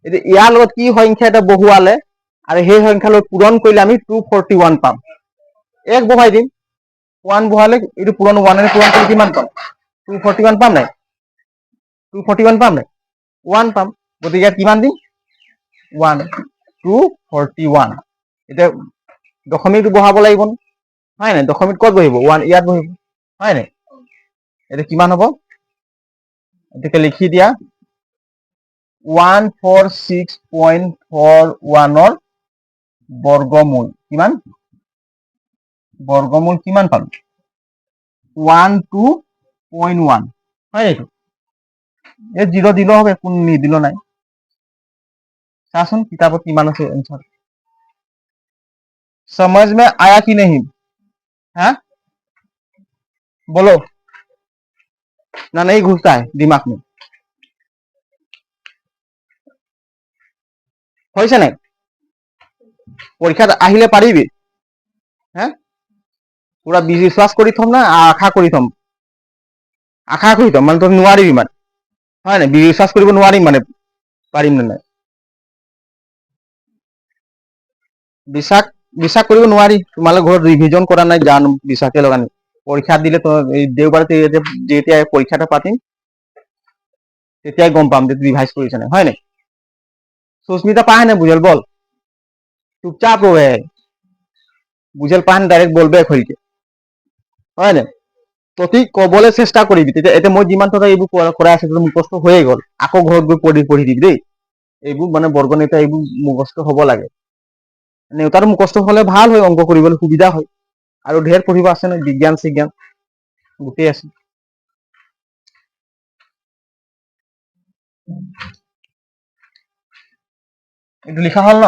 এটা ইয়াৰ লগত কি সংখ্যা এটা বহুৱালে আৰু সেই সংখ্যালৈ পূৰণ কৰিলে আমি 241 পাম এক বহাই দিম 1 বহালে এটো পূৰণ 1 এৰ পূৰণ কৰিলে কিমান পাম 241 পাম নাই 241 পাম নাই 1 পাম গতিকে ইয়াত কিমান দিম 1 241 এটা দশমিকটো বহাব লাগিব হয় নাই দশমিক ক'ত বহিব 1 ইয়াত বহিব হয় নাই এটা কিমান হ'ব এটাকে লিখি দিয়া 146.41 ৰ বৰ্গমূল কিমান বৰ্গমূল কিমান পাম 12.1 হয় এইটো এই জিরো দিলেও হবে কোন নিদিলো নাই চাচোন কিতাবত কিমান আছে आंसर समझ में आया कि नहीं हाँ बोलो ना नहीं घुसता है दिमाग में হৈছে নাই পৰীক্ষাত আহিলে পাৰিবি হা পুৰা বিশ্বাস কৰি থম না আশা কৰি থম মানে তই নোৱাৰিবি মানে হয় নাই বিশ্বাস কৰিব নোৱাৰিম মানে পাৰিম নে নাই বিশ্বাস বিশ্বাস কৰিব নোৱাৰি তোমালোক ঘৰত ৰিভিজন কৰা নাই জানো বিশ্বাসে লগা নাই পৰীক্ষা দিলে তো এই দেওবাৰে যেতিয়া পৰীক্ষাটা পাতিম তেতিয়াই গম পাম যে ৰিভাইজ কৰিছ নাই হয় নাই সুস্মিতা পাহে না বুঝল বল চুপচাপ রয়ে বুঝল পাহে ডাইরেক্ট বলবে খলকে হয় না ততি কবলৈ চেষ্টা কৰিবি তেতিয়া এতিয়া মই যিমান কথা এইবোৰ কৰাই আছে মুখস্থ হৈয়ে গ'ল আকৌ ঘৰত গৈ পঢ়ি দিবি দেই এইবোৰ মানে বৰ্গনেতা এইবোৰ মুখস্থ হ'ব লাগে নেওতাৰ মুখস্থ হলে ভাল হয় অংক কৰিবলৈ সুবিধা হয় আৰু ঢেৰ পঢ়িব আছে ন বিজ্ঞান সিজ্ঞান গোটেই আছে এইটো লিখা হল ন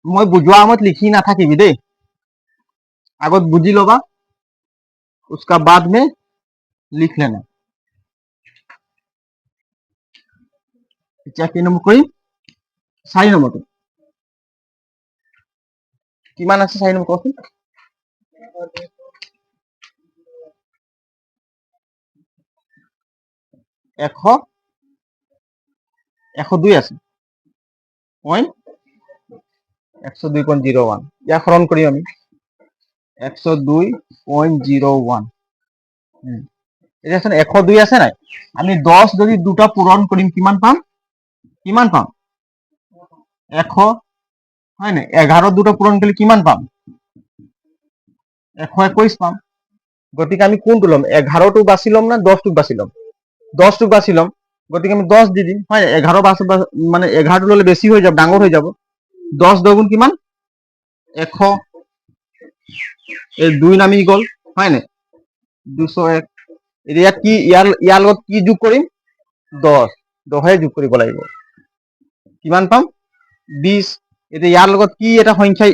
মই বুজোৱা সময়ত লিখি নাথাকিবি দেই আগত বুঝি লবা उसका बाद में लिख लेना এতিয়া কি নম্বৰ কৰিম 4 নম্বৰটো কিমান আছে 4 নম্বৰ কচোন 102 আছে পইণ্ট 102.01 ইয়াক হৰণ কৰিম আমি 102.01 এতিয়া চোন 102 আছে নাই আমি 10 যদি দুটা পূৰণ কৰিম কিমান পাম 100 হয় নাই 11 দুটা পূৰণ কৰিলে কিমান পাম 121 পাম গতিকে আমি কোনটো ল'ম 11টো বাছি ল'ম না 10টো বাছি ল'ম 10টো বাছি ল'ম গতিকে আমি 10 দি দিম, হয় 11 মানে 11টো ল'লে বেছি হৈ যাব, ডাঙৰ হৈ যাব। 10 দুগুণ কিমান? 100। এই 2 নামি গ'ল, হয় নাই? 201। এতিয়া কি ইয়াৰ লগত কি যোগ কৰিম? 10 10হে যোগ কৰিব লাগিব। কিমান পাম? 20। এতিয়া ইয়াৰ লগত কি এটা সংখ্যা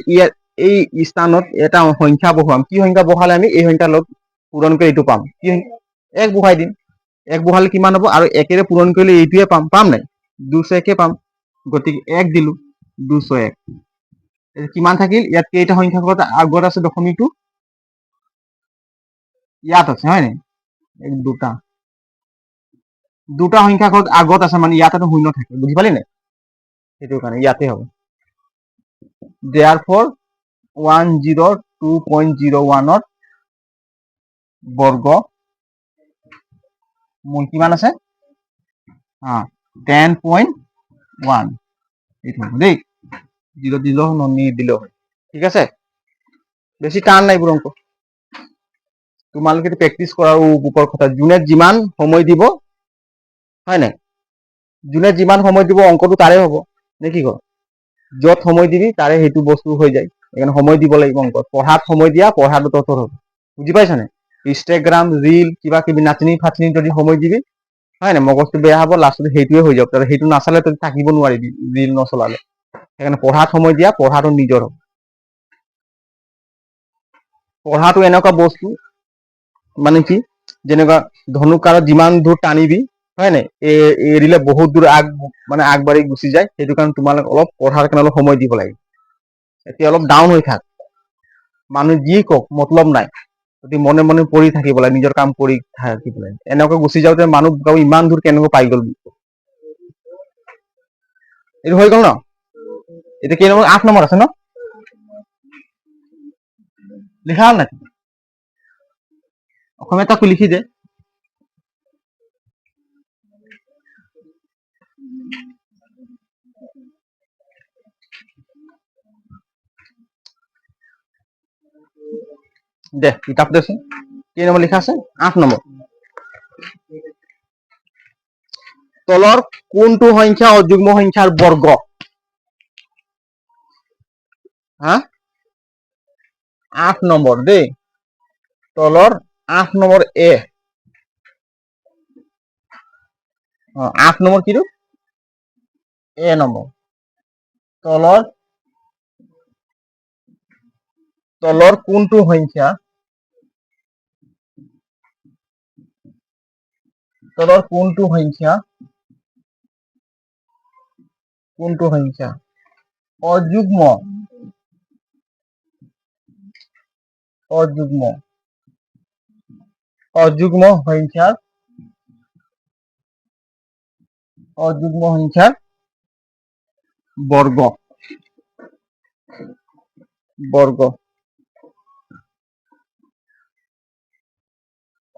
এই স্থানত এটা সংখ্যা বহাম। কি সংখ্যা বহালে আমি এই সংখ্যাৰ লগত পূৰণ কৰি এইটো পাম? কি 1 বহাই দিম। 1 বহালে কিমান হ'ব? আৰু 1ৰে পূৰণ কৰিলে এইটোৱে পাম নাই? 201 পাম। গতিকে 1 দিলো, 201। কিমান থাকিল? ইয়াত কেইটা সংখ্যা আগত আছে দশমিকটো? ইয়াত আছে, হয় নাই? দুটা সংখ্যা আগত আছে, মানে ইয়াত এটা শূন্য থাকে, বুজি পালি নাই? সেইটো কাৰণে ইয়াতে হ'ব। therefore 102.01 বৰ্গ মূল কিমান আছে? 10.1। এইটো হ'ব দেই। 0 দিলেও নিদিলেও হয়। ঠিক আছে, বেছি টান নাই এইবোৰ অংক। তোমালোকে প্ৰেক্টিচ কৰাৰ ওপৰ কথা। যোনে যিমান সময় দিব, হয় নাই? যোনে যিমান সময় দিব অংকটো তাৰে হ'ব, নে কি কয়? য'ত সময় দিবি তাৰে সেইটো বস্তু হৈ যায়। সেইকাৰণে সময় দিব লাগিব অংকত। পঢ়াত সময় দিয়া, পঢ়াটো তথ্য হ'ব। বুজি পাইছা নাই? ইনষ্টাগ্ৰাম, ৰিল, কিবা কিবি নাচনি ফাচনি যদি সময় দিবি, হয় নাই, মগজটো বেয়া হ'ব, লাষ্টত সেইটোৱে হৈ যাব। সেইটো নাচালে তই থাকিব নোৱাৰিবি ৰিল নচলালে। সেইকাৰণে পঢ়াত সময় দিয়া, পঢ়াটো নিজৰ হ'ব। পঢ়াটো এনেকুৱা বস্তু, মানে কি, যেনেকুৱা ধনুকাঁড়ত যিমান দূৰ টানিবি, হয় নাই, এৰিলে বহুত দূৰ আগবাঢ়ি গুচি যায়। সেইটো কাৰণে তোমালোক অলপ পঢ়াৰ কাৰণে অলপ সময় দিব লাগে। এতিয়া অলপ ডাউন হৈ থাক, মানুহ যি কওক মতলব নাই। যদি মনে মনে পঢ়ি থাকিব লাগে, নিজৰ কাম কৰি থাকিব লাগে। এনেকৈ গুচি যাওঁতে মানুহ ইমান দূৰ কেনেকৈ পাই গ'ল। এইটো হৈ গ'ল ন? এতিয়া কেই নম্বৰ? 8 নম্বৰ আছে ন? লিখা হ'ল নাই? অসমীয়াত তাকো লিখি দে। দে কিতাপ দেচোন। কেই নম্বৰ লিখা আছে? 8 নম্বৰ। তলৰ কোনটো সংখ্যা অযুগ্ম সংখ্যাৰ বৰ্গ? 8 নম্বৰ দেই। তলৰ 8 নম্বৰ এ। 8 নম্বৰ কিটো? এ নম্বৰ। তলৰ কোনটো সংখ্যা অযুগ্ম সংখ্যাৰ বৰ্গ।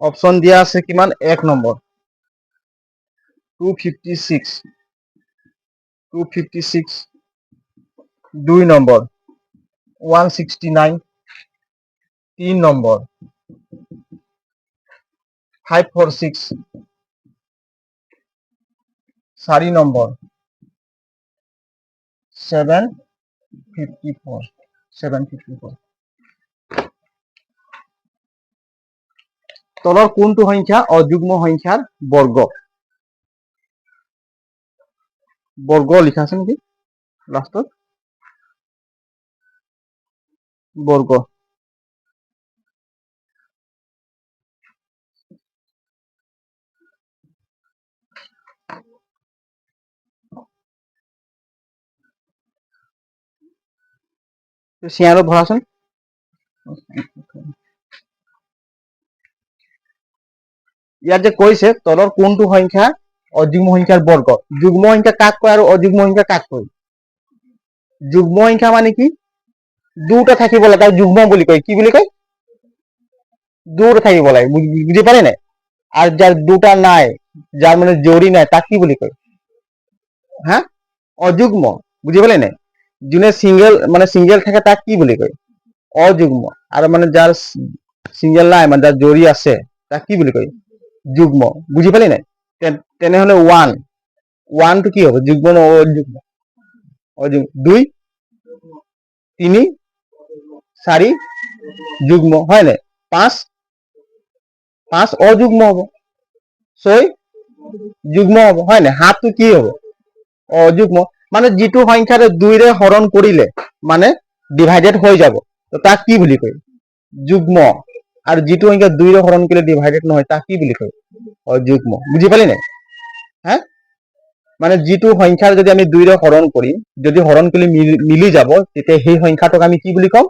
অপচন দিয়া আছে কিমান? 1 নম্বৰ 256, 2 নম্বৰ 169, 3 নম্বৰ 546, 4 নম্বৰ 754। তলৰ কোনটো সংখ্যা অযুগ্ম সংখ্যাৰ বৰ্গ? লিখা আছে নেকি লাষ্টত? বৰ্গ। চিয়াৰত ভৰাচোন। ইয়াত যে কৈছে তলৰ কোনটো সংখ্যা অযুগ্ম সংখ্যাৰ বৰ্গ? যুগ্ম সংখ্যা কাক কয় আৰু অযুগ্ম সংখ্যা কাক কয়? যুগ্ম সংখ্যা মানে কি? দুটা থাকিব লাগে, তাক যুগ্ম বুলি কয়। কি বুলি কয়? দুটা থাকিব লাগে। বুজি পালি নাই? আর যার দুটা নাই, যার মানে জড়ি নাই, তাক কি বুলি কয়? অযুগ্ম। বুজি পালি নাই? যোনে সিঙ্গেল থাকে তাক কি বুলি কয়? অযুগ্ম। আর মানে যার সিঙ্গেল নাই, মানে যার জড়ি আছে, তাক কি বুলি কয়? যুগ্ম। বুজি পালি নাই? তেনেহলে 1 টো কি হ'ব যুগ্ম নে অযুগ্ম অযুগ্ম 2 3 4 যুগ্ম হয় নাই 5 অযুগ্ম হ'ব 6 যুগ্ম হ'ব হয় নাই 7 টো কি হ'ব অযুগ্ম মানে যিটো সংখ্যাৰে 2 ৰে হৰণ কৰিলে মানে ডিভাইডেড হৈ যাব তো তাক কি বুলি কয় যুগ্ম আর যিটো সংখ্যা 2 রে হরণ করলে ডিভাইডেড নহয় তাক কি বুলি কয় অযুগ্ম বুঝি পালি নাই হ্যাঁ মানে যিটো সংখ্যাৰ যদি আমি 2 ৰে হৰণ কৰিম যদি হৰণ কৰি মিলি যাব তেতিয়া সেই সংখ্যাটোক আমি কি বুলি কম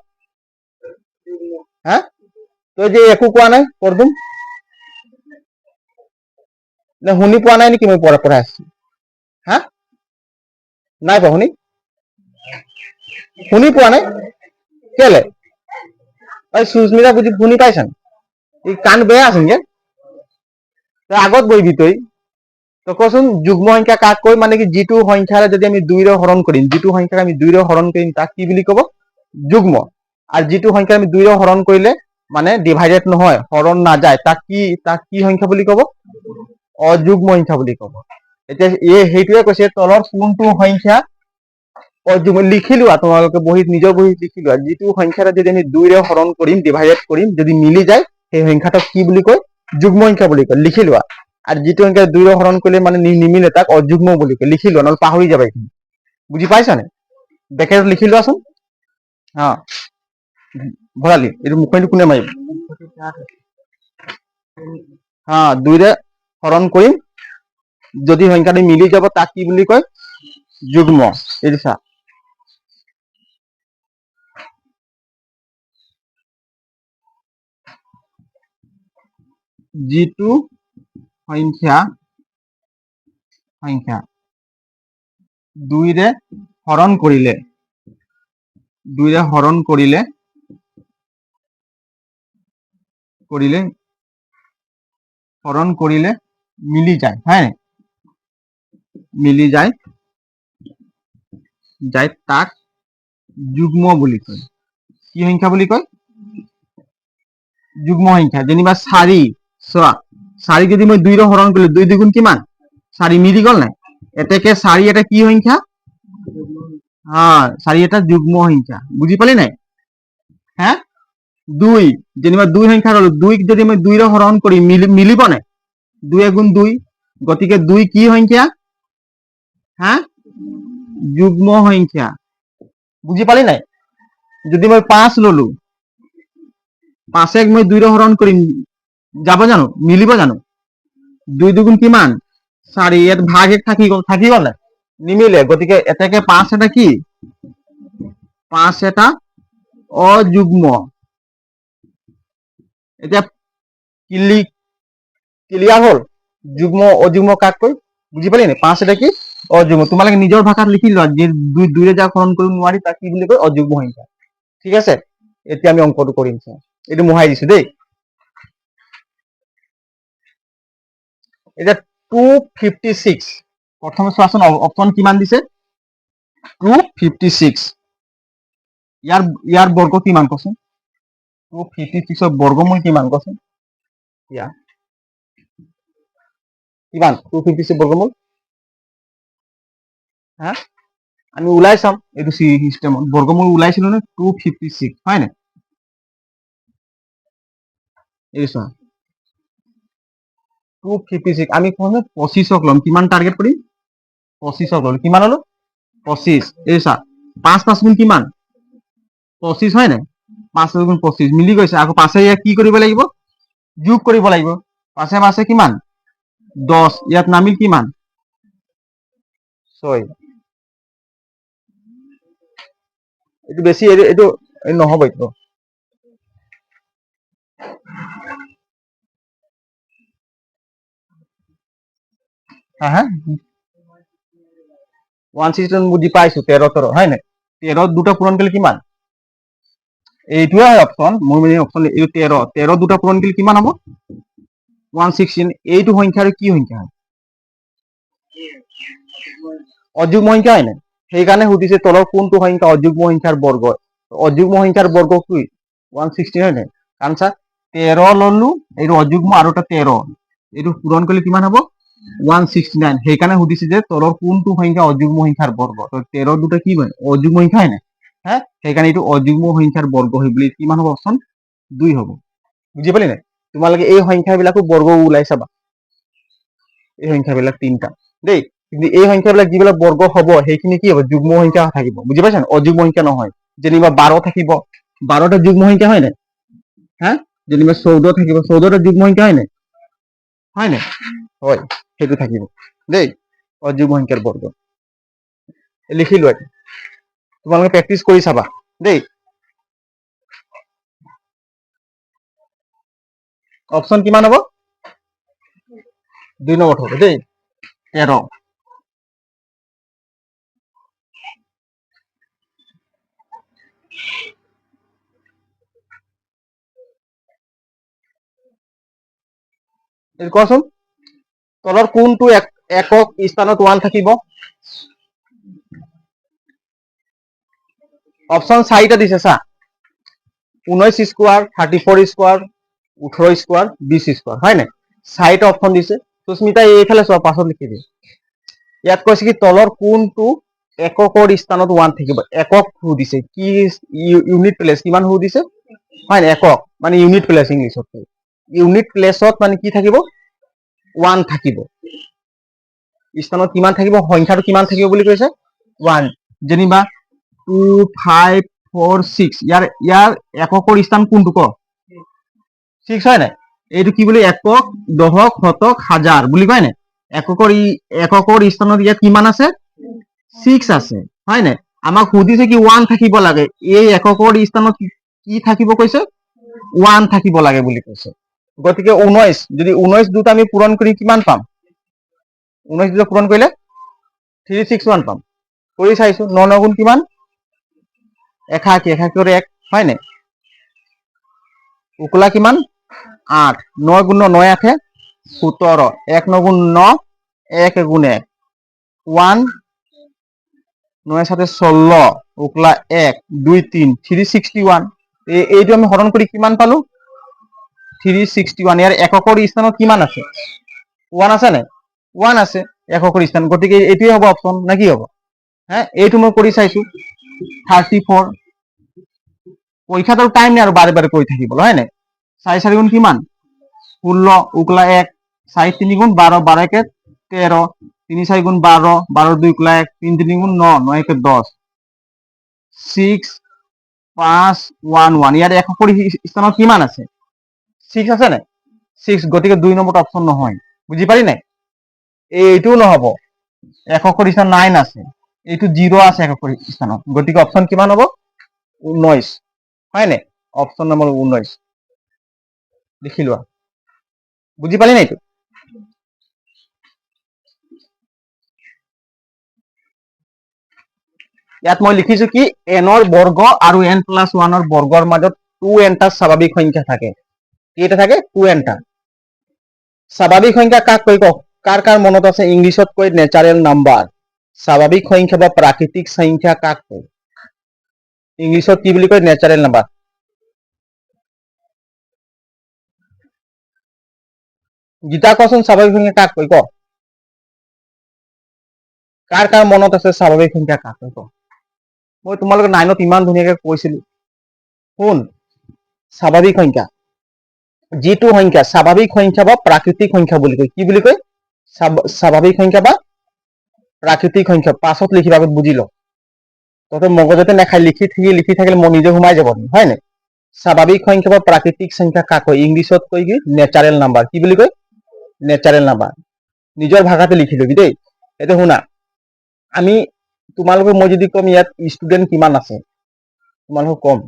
হ্যাঁ তো যে একো কোৱা নাই পঢ়ুম না শুনি পোৱা নাই নেকি মই পঢ়াই আছো হ্যাঁ নাই পা শুনি পোৱা নাই কেলে এই সুস্মিতা বুঝি শুনি পাইছান এই কাণ বেয়া আছে নে আগত বহিবি তই তো কচোন যুগ্ম সংখ্যা কাক কয় মানে কি যিটো সংখ্যাৰে যদি আমি 2 ৰে হৰণ কৰিম যিটো সংখ্যাক আমি 2 ৰে হৰণ কৰিম তাক কি বুলি ক'ব যুগ্ম আৰ যিটো সংখ্যা আমি 2 ৰে হৰণ কৰিলে মানে ডিভাইডেড নহয় হৰণ নাযায় তাক কি সংখ্যা বুলি ক'ব অযুগ্ম সংখ্যা বুলি ক'ব এতিয়া সেইটোৱে কৈছে তলৰ কোনটো সংখ্যা অযুগ্ম লিখি লোৱা তোমালোকে বহিত নিজৰ বহিত লিখি লোৱা যিটো সংখ্যাৰে যদি আমি 2 ৰে হৰণ কৰিম ডিভাইডেড কৰিম যদি মিলি যায় সেই সংখ্যাটোক কি বুলি কয় যুগ্ম সংখ্যা বুলি কয় লিখি লোৱা আৰ যিটো সংখ্যা 2 ৰে হৰণ কৰিলে মানে নিমিলে তাক অযুগ্ম বুলি কয় লিখি লোৱা নহলে পাহৰি যাবা এইখিনি বুজি পাইছা নে বেকেট লিখি লোৱাচোন হা ভৰালি এইটো মুখটো কোনে মাৰিব হা 2 ৰে হৰণ কৰিম যদি সংখ্যাটো মিলি যাব তাক কি বুলি কয় যুগ্ম এইটো চা যিটো সংখ্যা 2 ৰে হৰণ কৰিলে 2 ৰে হৰণ কৰিলে মিলি যায় হ্যাঁ মিলি যায় তাক যুগ্ম বুলি কয় কি সংখ্যা বুলি কয় যুগ্ম সংখ্যা যেনিবা 4 চোৱা 4 যদি মই 2 ৰে হৰণ কৰিলো 2 দুগুণ কিমান 4 মিলি গল নাই এতেকে 4 এটা কি সংখ্যা হ্যাঁ 4 এটা যুগ্ম সংখ্যা বুজি পালি নাই হ্যাঁ 2 যেনিবা 2 সংখ্যা হলো 2 যদি মই 2 ৰে হৰণ কৰি মিলিব নাই 2 গুণ 2 গতিকে 2 কি সংখ্যা হ্যাঁ যুগ্ম সংখ্যা বুজি পালি নাই যদি মই 5 ললো 5 মই 2 ৰে হৰণ কৰিম যাব জানো মিলিব জানো 2 দুগুণ কিমান 4 ইয়াত ভাগ 1 থাকি গল নিমিলে গতিকে এটাকে 5 এটা কি 5 এটা অযুগ্ম এতিয়া ক্লিয়াৰ হল যুগ্ম অযুগ্ম কাক কয় বুজি পালি নে 5 এটা কি অযুগ্ম তোমালোকে নিজৰ ভাষাত লিখি লোৱা যে 2 ৰে যা হৰণ কৰিব নোৱাৰি তাক কি বুলি কয় অযুগ্ম সংখ্যা ঠিক আছে এতিয়া আমি অঙ্কটো কৰিম এইটো মোহাই দিছো দেই এটা 256 প্ৰথমে চোৱাচোন অপচন কিমান দিছে 256 ইয়াৰ বৰ্গ কিমান কচোন 256 ৰ বৰ্গমূল কিমান কচোন ইয়া কিমান 256 বৰ্গমূল হা আমি ওলাই চাম এইটো সিস্টেমত বৰ্গমূল ওলাইছিল নে 256 হয় না এই চোৱা 256 আমি কোনে 25ক লম কিমান টাৰ্গেট কৰিম 25ক লম কিমান হলো 25 এই চা 5 5 গুণ কিমান 25 হয় না 5 গুণ 25 মিলি গৈছে আকৌ পাছে কি কৰিব লাগিব যোগ কৰিব লাগিব পাছে পাছে কিমান 10 ইয়াত নামিল কিমান 6 এইটো বেছি এইটো নহব এইটো হ্যাঁ 161 বুজি পাইছো 13 হয় না 13 দুটা পূরণ করলে কিমান এইটোৱে হয় অপশন মোৰ মানে অপশন এই 13 দুটা পূৰণ কৰলে কিমান হ'ব 116 এইটো সংখ্যাৰ কি সংখ্যা হয় অযুগ্ম সংখ্যা হয় না সেইকাৰণে সুধিছে তলৰ কোনটো সংখ্যা অযুগ্ম সংখ্যাৰ বৰ্গ অযুগ্ম সংখ্যাৰ বৰ্গ কি 116 হয় না কাৰণ চা 13 ললো এইটো অযুগ্ম আৰু এটা 13 এইটো পূৰণ কৰিলে কিমান হ'ব 169 সেইকাৰণে সুধিছে যে তলৰ কোনটো সংখ্যা অযুগ্ম সংখ্যাৰ বৰ্গ তো 13 দুটা কি হয় অযুগ্ম সংখ্যা হয় না হ্যাঁ সেইকাৰণে এইটো অযুগ্ম সংখ্যাৰ বৰ্গ হয় বুলি কিমান হ'ব অপচন 2 হ'ব বুজি পালি নাই তোমালোকে এই সংখ্যাবিলাকো বৰ্গ ওলাই চাবা এই সংখ্যাবিলাক তিনটা দেই কিন্তু এই সংখ্যাবিলাক যিবিলাক বৰ্গ হ'ব সেইখিনি কি হ'ব যুগ্ম সংখ্যা থাকিব বুজি পাইছা অযুগ্ম সংখ্যা নহয় যেনিবা 12 থাকিব 12টা যুগ্ম সংখ্যা হয় নাই হ্যাঁ যেনিবা 14 থাকিব 14টা যুগ্ম সংখ্যা হয় নাই হয় সেইটো থাকিব দেই অযুগ্ম সংখ্যাৰ বৰ্গ লিখি লোৱা তোমালোকে প্ৰেক্টিচ কৰি চাবা দেই অপচন কিমান হ'ব 2 নম্বৰ হ'ব দেই 13 কোৱাচোন তলৰ কোনটো একক স্থানত 1 থাকিব অপচন 4টা দিছে চা 19 স্কোয়ার 34 স্কোয়ার 18 স্কোয়ার 20 স্কোয়ার হয় না 4টা অপশন দিছে সুস্মিতা এইফালে চোৱা পাছত লিখি দিয়ে ইয়াত কৈছে কি তলৰ কোনটো এককৰ স্থানত 1 থাকিব একক সুধিছে কি ইউনিট প্লেস কিমান সুধিছে হয় একক মানে ইউনিট প্লেস ইংলিশত ইউনিট প্লেসত মানে কি থাকিব 1 থাকিব স্থানত কিমান থাকিব সংখ্যাটো কিমান থাকিব বুলি কৈছে 1 যেনিবা 2 5 4 6 ইয়াৰ এককৰ স্থান কোনটো ক 6 হয় নাই এইটো কি বুলি একক দশক শতক হাজাৰ বুলি কয় নাই এককৰ স্থানত ইয়াত কিমান আছে 6 আছে হয় নাই আমাক সুধিছে কি 1 থাকিব লাগে এই এককৰ স্থানত কি থাকিব কৈছে 1 থাকিব লাগে বুলি কৈছে গতিকে 19 যদি 19 দুটা আমি পূৰণ কৰি কিমান পাম 19 দুটা পূৰণ কৰিলে 361 পাম কৰি চাইছো 9 গুণ কিমান 81 81 1 হয় নাই উকলা কিমান 8 9 গুণ 9 8 17 1 9 গুণ 9 1 গুণ 1 1 9 7 16 উকলা 1 2 3 361 এইটো আমি হৰণ কৰি কিমান পালো 361 ইয়াৰ এককৰ স্থানত কিমান আছে 1 আছে নাই 1 আছে এককৰ স্থান গতিকে এইটোৱে হ'ব অপচন না কি হ'ব হ্যাঁ এইটো মই কৰি চাইছো 34 পৰীক্ষাটোৰ টাইম নাই আৰু বাৰে বাৰে কৰি থাকিব হয় নাই 4 4 গুণ কিমান 16 উকলা 1 4 3 গুণ 12 12 1 13 3 4 গুণ 12 12 2 উকলা 1 3 3 গুণ 9 9 1 10 6 5 1 1 ইয়াৰ এককৰ স্থানত কিমান আছে 6 আছে নাই 6 গতিকে 2 নম্বৰটো অপচন নহয় বুজি পালি নাই এইটো নহব এককৰ স্থান 9 আছে এইটো 0 আছে এককৰ স্থানত গতিকে অপচন কিমান হ'ব 19 হয় নাই অপচন নম্বৰ 19 লিখি লোৱা বুজি পালি নাই এইটো ইয়াত মই লিখিছো কি এনৰ বৰ্গ আৰু n+1 ৰ বৰ্গৰ মাজত 2n টা স্বাভাৱিক সংখ্যা থাকে কেইটা থাকে 2n টা স্বাভাৱিক সংখ্যা কাক কয় কাৰ মনত আছে ইংলিশত কয় নেচাৰেল নাম্বাৰ স্বাভাৱিক সংখ্যা বা প্ৰাকৃতিক সংখ্যা কাক কয় ইংলিশত কি বুলি কয় নেচাৰেল নাম্বাৰ গীতা কচোন স্বাভাৱিক সংখ্যা কাক কয় ক কাৰ মনত আছে স্বাভাৱিক সংখ্যা কাক কয় ক মই তোমালোকে 9ত ইমান ধুনীয়াকৈ কৈছিলো কোন স্বাভাৱিক সংখ্যা যিটো সংখ্যা স্বাভাৱিক সংখ্যা বা প্ৰাকৃতিক সংখ্যা বুলি কয় কি বুলি কয় স্বাভাৱিক সংখ্যা বা প্ৰাকৃতিক সংখ্যা পাছত লিখিবা বুজি ল ততে মগজতে নাখাই লিখি থাকিলে মই নিজে সোমাই যাব হয় নাই স্বাভাৱিক সংখ্যা বা প্ৰাকৃতিক সংখ্যা কাক কয় ইংলিশত কয় কি নেচাৰেল নাম্বাৰ কি বুলি কয় নেচাৰেল নাম্বাৰ নিজৰ ভাষাতে লিখি লবি দেই এটা শুনা আমি তোমালোকে মই যদি কম ইয়াত ষ্টুডেন্ট কিমান আছে তোমালোকে কম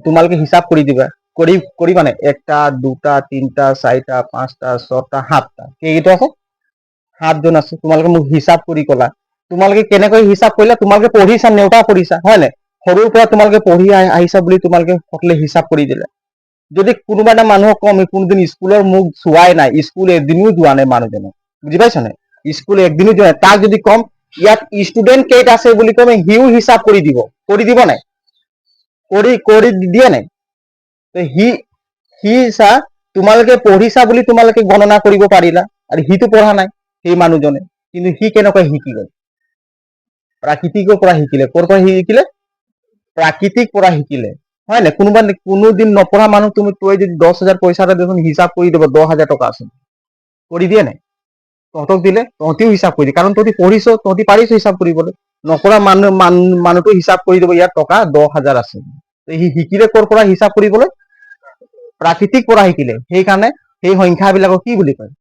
তোমালোকে হিসাব কৰি দিবা কৰিবা নাই 1টা 2টা 3টা 4টা 5টা 6টা 7টা কেইটা আছে 7 জন আছে তোমালোকে মোক হিসাব কৰি কলা তোমালোকে কেনেকৈ হিসাব কৰিলা তোমালোকে পঢ়িছা নেওতা পঢ়িছা হয় নাই সৰুৰ পৰা তোমালোকে পঢ়ি আহিছা বুলি তোমালোকে সকলে হিসাব কৰি দিলা যদি কোনোবা এটা মানুহক কম কোনদিন স্কুলৰ মুখ চোৱাই নাই স্কুল একদিনো যোৱা নাই মানুহজনে বুজি পাইছা নাই স্কুল একদিনো যোৱা নাই তাক যদি কম ইয়াত ষ্টুডেন্ট কেইটা আছে বুলি কম হিও হিসাব কৰি দিব নাই কৰি দিয়ে নাই তো সি চা তোমালোকে পঢ়িছা বুলি তোমালোকে গণনা কৰিব পাৰিলা আৰু সিটো পঢ়া নাই সেই মানুহজনে, কিন্তু সি কেনেকৈ শিকিলে? প্ৰাকৃতিকৰ পৰা শিকিলে। ক'ৰ পৰা শিকিলে? প্ৰাকৃতিক পৰা শিকিলে, হয় নাই? কোনোদিন নপঢ়া মানুহ তই যদি 10,000 পইচা এটা দেখোন হিচাপ কৰি দিব 10,000 টকা আছে, কৰি দিয়ে নাই? তহঁতক দিলে তহঁতিও হিচাপ কৰি দিয়ে, কাৰণ তহঁতি পঢ়িছ, তহঁতি পাৰিছ হিচাপ কৰিবলৈ। নকৰা মানুহটো হিচাপ কৰি দিব, ইয়াত টকা 10,000 আছে। সি শিকিলে ক'ৰ পৰা হিচাপ কৰিবলৈ? প্ৰাকৃতিক পৰা শিকিলে। সেইকাৰণে সেই সংখ্যাবিলাকক কি বুলি কয়?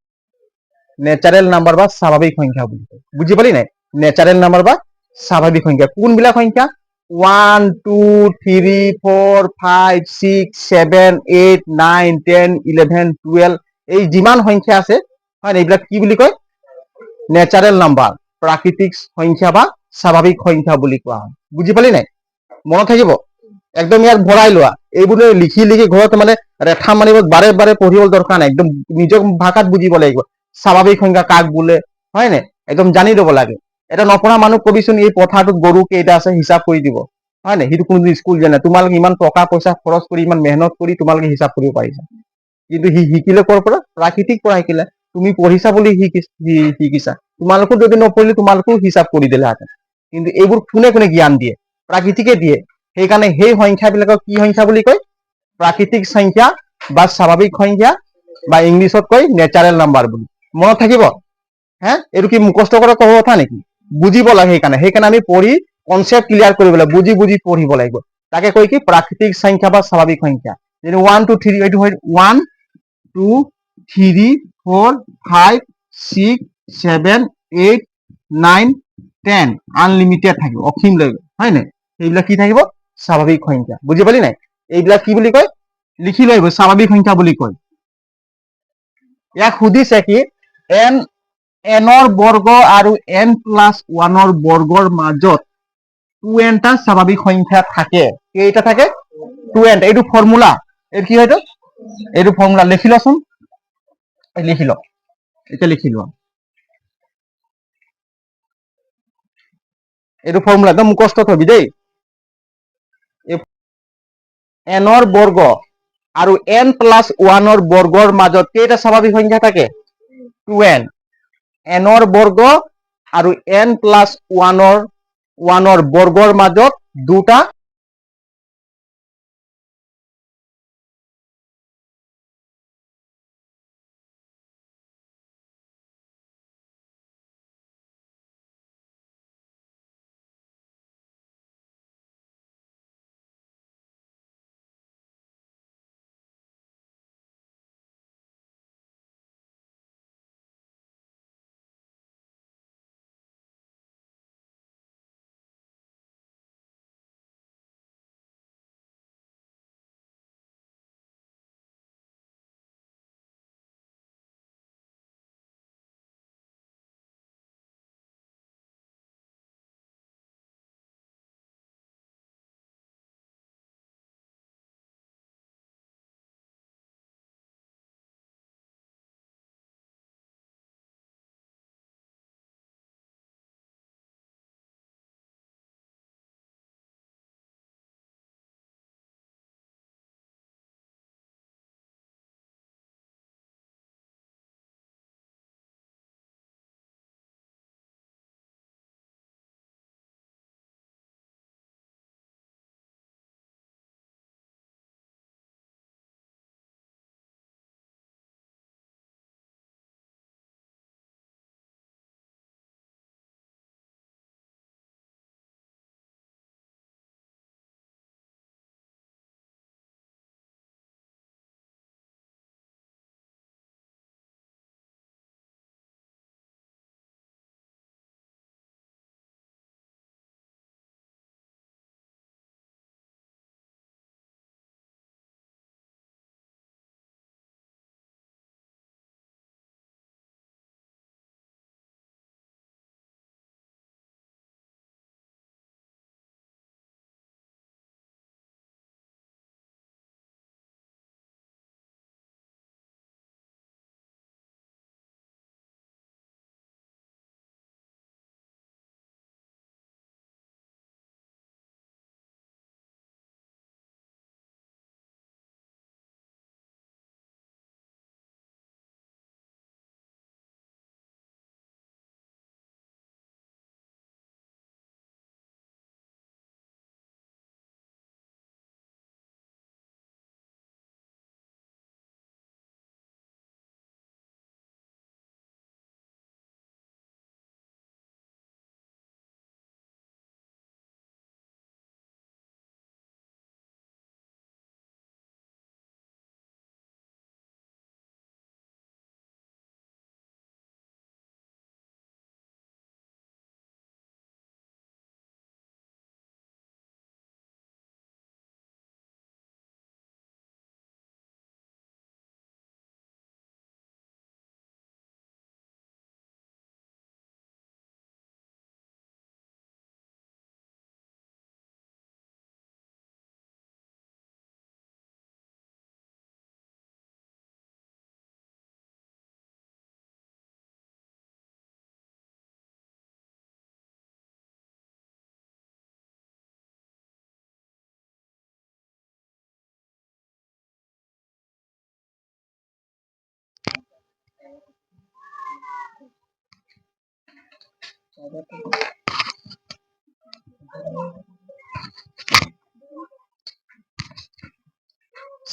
নেচাৰেল নাম্বাৰ বা স্বাভাৱিক সংখ্যা বুলি কয়। বুজি পালি নাই? নেচাৰেল নাম্বাৰ বা স্বাভাৱিক সংখ্যা। কোনবিলাক সংখ্যা? 1, 2, 3, 4, 5, 6, 7, 8, 9, 10, 11, 12 এই যিমান সংখ্যা আছে, হয়, এইবিলাক কি বুলি কয়? নেচাৰেল নাম্বাৰ, প্ৰাকৃতিক সংখ্যা বা স্বাভাৱিক সংখ্যা বুলি কোৱা হয়। বুজি পালি নাই? মনত থাকিব, একদম ইয়াত ভৰাই লোৱা। এইবোৰ লিখি লিখি ঘৰত মানে ৰেখা মাৰিব, বাৰে বাৰে পঢ়িব দৰকাৰ নাই, একদম নিজৰ ভাষাত বুজিব লাগিব। স্বাভাৱিক সংখ্যা কাক বোলে, হয় নাই? একদম জানি ল'ব লাগে। এটা নপঢ়া মানুহ কবিচোন, এই পথাৰটোত গৰু কেইটা আছে হিচাপ কৰি দিব, হয় নাই? সেইটো কোনো স্কুল জানে? তোমালোকে ইমান টকা পইচা খৰচ কৰি ইমান মেহনত কৰি তোমালোকে হিচাপ কৰিব পাৰিছা, কিন্তু সি শিকিলে ক'ৰ পৰা? প্ৰাকৃতিক পৰা শিকিলে। তুমি পঢ়িছা বুলি শিকিছা, তোমালোকো যদি নপঢ়িলে তোমালোকেও হিচাপ কৰি দিলেহেঁতেন। কিন্তু এইবোৰ কোনে কোনে জ্ঞান দিয়ে? প্ৰাকৃতিকে দিয়ে। সেইকাৰণে সেই সংখ্যাবিলাকক কি সংখ্যা বুলি কয়? প্ৰাকৃতিক সংখ্যা বা স্বাভাৱিক সংখ্যা, বা ইংলিছত কয় নেচাৰেল নাম্বাৰ বুলি। মনত থাকিব। এইটো কি মুখস্থ কৰা ক'ব কথা নেকি? বুজিব লাগে। সেইকাৰণে আমি পঢ়ি কনচেপ্ট ক্লিয়াৰ কৰিব লাগিব, বুজি বুজি পঢ়িব লাগিব। তাকে কয় কি? প্ৰাকৃতিক সংখ্যা বা স্বাভাৱিক সংখ্যা। যেনে 1, 2, 3, এইটো হয় 1, 2, 3, 4, 5, 6, 7, 8, 9, 10 আনলিমিটেড থাকিব, অসীমলৈ, হয় নাই? এইবিলাক কি থাকিব? স্বাভাৱিক সংখ্যা। বুজি পালি নাই? এইবিলাক কি বুলি কয়? লিখি লৈ আহিব, স্বাভাৱিক সংখ্যা বুলি কয়। ইয়াক সুধিছে কি? এনৰ বৰ্গ আৰু n+1 বৰ্গৰ মাজত 2nটা স্বাভাৱিক সংখ্যা থাকে। কেইটা থাকে? 2n। এইটো ফৰ্মুলা। এইটো কি হয়তো? এইটো ফৰ্মুলা লিখি লচোন, লিখি ল, এতিয়া লিখি লোৱা। এইটো ফৰ্মুলা একদম মুখস্থ থবি দেই। এনৰ বৰ্গ আৰু n+1 বৰ্গৰ মাজত কেইটা স্বাভাৱিক সংখ্যা থাকে? 2n। এনৰ বৰ্গ আৰু n+1 বৰ্গৰ মাজত দুটা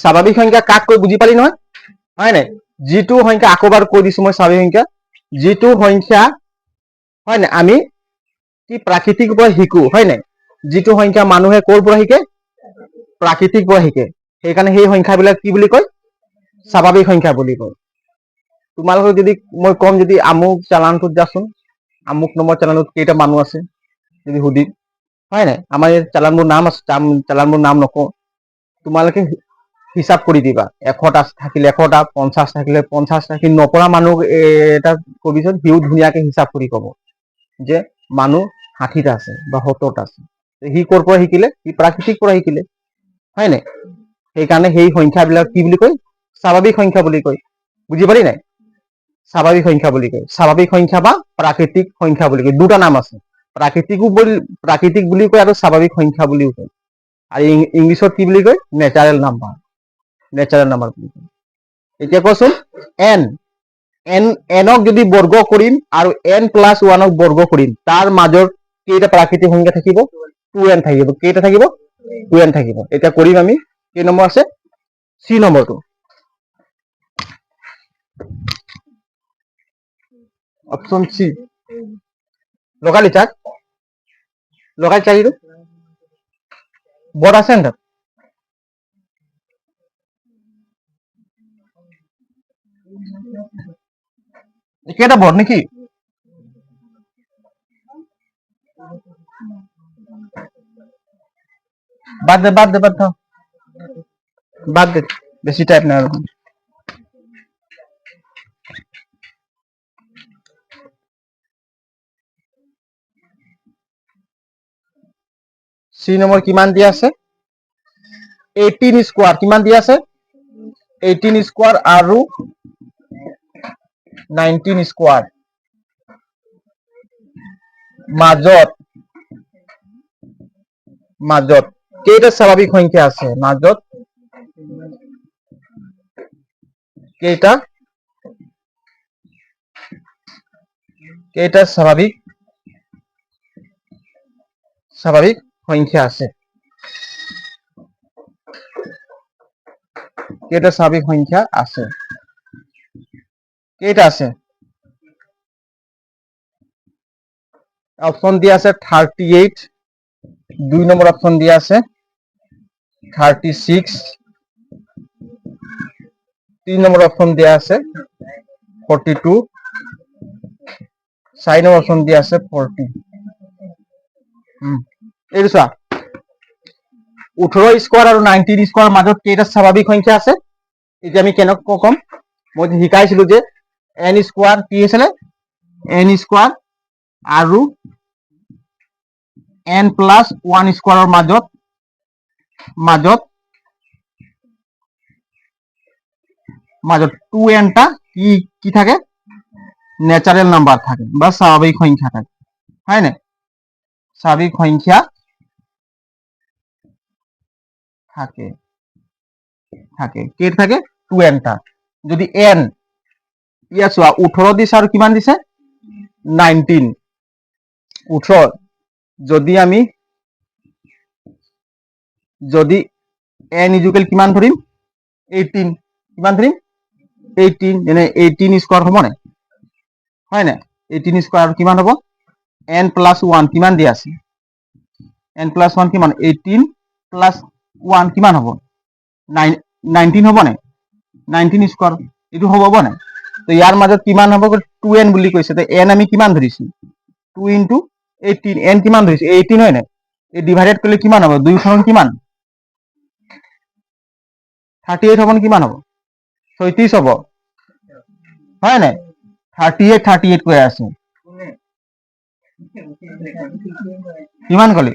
স্বাভাৱিক সংখ্যা কাক কৈ বুজি পালি নহয় হয় নাই যিটো সংখ্যা আকবাৰ কৈ দিছো মই স্বাভাৱিক সংখ্যা যিটো সংখ্যা হয় নাই আমি কি প্ৰাকৃতিক পৰা শিকো হয় নাই যিটো সংখ্যা মানুহে কৰ পৰা শিকে প্ৰাকৃতিক পৰা শিকে সেইকাৰণে সেই সংখ্যাবিলাক কি বুলি কয় স্বাভাৱিক সংখ্যা বুলি কয় তোমালোকক যদি মই কম যদি আমুক চালানটোত যাচোন আমুক নম্বৰ চালানত কেইটা মানুহ আছে যদি সুধি হয় নাই আমাৰ ইয়াত চালানবোৰ নাম আছে চালানবোৰ নাম নকওঁ তোমালোকে হিচাপ কৰি দিবা 100টা থাকিলে 100টা 50 থাকিলে 50টা কিন্তু নপৰা মানুহ এটা কবিচোন সিও ধুনীয়াকে হিচাপ কৰি কব যে মানুহ 60টা আছে বা 70টা আছে সি কৰ পৰা শিকিলে সি প্ৰাকৃতিক পৰা শিকিলে হয় নাই সেইকাৰণে সেই সংখ্যাবিলাক কি বুলি কয় স্বাভাৱিক সংখ্যা বুলি কয় বুজি পালি নাই স্বাভাৱিক সংখ্যা বুলি কয় স্বাভাৱিক সংখ্যা বা প্ৰাকৃতিক সংখ্যা বুলি কয় দুটা নাম আছে প্ৰাকৃতিক বুলি কয় আৰু স্বাভাৱিক সংখ্যা বুলিও কয় আৰু ইংলিছত কি বুলি কয় নেচাৰেল নাম্বাৰ বুলি কয় এতিয়া কোৱাচোন এনক যদি বৰ্গ কৰিম আৰু n+1ক বৰ্গ কৰিম তাৰ মাজৰ কেইটা প্ৰাকৃতিক সংখ্যা থাকিব 2n থাকিব কেইটা থাকিব 2n থাকিব এতিয়া কৰিম আমি কি নম্বৰ আছে চি নম্বৰটো অপশন সি লগালি চাক লগাই চাইটো বড় আছে না কেটা বড় নাকি বাদ দে বেশি টাইপ না সি নম্বৰ কিমান দিয়া আছে 18 স্কয়াৰ কিমান দিয়া আছে 18 স্কয়াৰ আৰু 19 স্কয়াৰ মাজত কেইটা স্বাভাৱিক সংখ্যা আছে মাজত কেইটা স্বাভাৱিক সংখ্যা আছে কেইটা স্বাভাৱিক সংখ্যা আছে কেইটা আছে অপশন দিয়া আছে 38 2 নম্বৰ অপশন দিয়া আছে 36 3 নম্বৰ অপশন দিয়া আছে 42 4 নম্বৰ অপশন দিয়া আছে 40 এইটো চোৱা 18 স্কয়াৰ আৰু 19 স্কয়াৰ মাজত কেইটা স্বাভাৱিক সংখ্যা আছে এতিয়া আমি কেনেকৈ কম মই শিকাইছিলো যে n স্কয়ার কি আছিল n স্কয়ার আৰু n+1 স্কয়াৰৰ মাজত 2n টা কি থাকে ন্যাচারাল নাম্বার থাকে বা স্বাভাবিক সংখ্যা থাকে হয় না স্বাভাবিক সংখ্যা থাকে কে থাকে 2n টা যদি n ইয়া চোৱা 18 দিছে আৰু কিমান দিছে 19 18 যদি n ইকুয়াল কিমান ধৰিম 18 কিমান ধৰিম 18 মানে 18 স্কয়ার হ'ব না হয় না 18 স্কয়ার কিমান হ'ব n+1 কিমান দি আছে n+1 কিমান 18+1 কিমান হ'ব 19 হ'ব না 19 স্কয়ার এটো হ'ব না তো ইয়াৰ মাজত কিমান হ'ব 2n বুলি কৈছে তো n আমি কিমান ধৰিছো 2 * 18 n কিমান ধৰিছো 18 হয় না এই ডিভাইডেড কৰিলে কিমান হ'ব 2 খন কিমান 38 হ'ব কিমান হ'ব 36 হ'ব হয় না 38 কৈ আছে কিমান কলি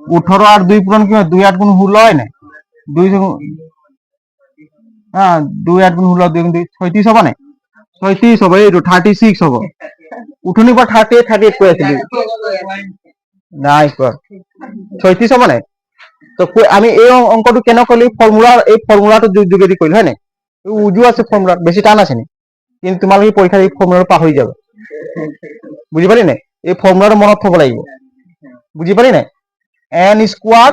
18 আর 2 পূরণ কিমান 2 8 গুণ 16 হয় না 2 হ্যাঁ 2 8 গুণ 16 2 2 36 হবে না 36 হবে এই 36 হবে উঠনি পর 38 কৈ আছিল নাই কর 36 হবে না তো আমি এই অঙ্কটো কেন কলি ফর্মুলাটো যোগেদি কইল হয় না উজু আছে ফৰ্মুলাত, বেছি টান আছে নি? কিন্তু তোমালোকে পৰীক্ষাত এই ফৰ্মুলাটো পাহৰি যাবা, বুজি পালি নাই? এই ফৰ্মুলাটো মনত থব লাগিব, বুজি পালি নাই? n স্কোয়াৰ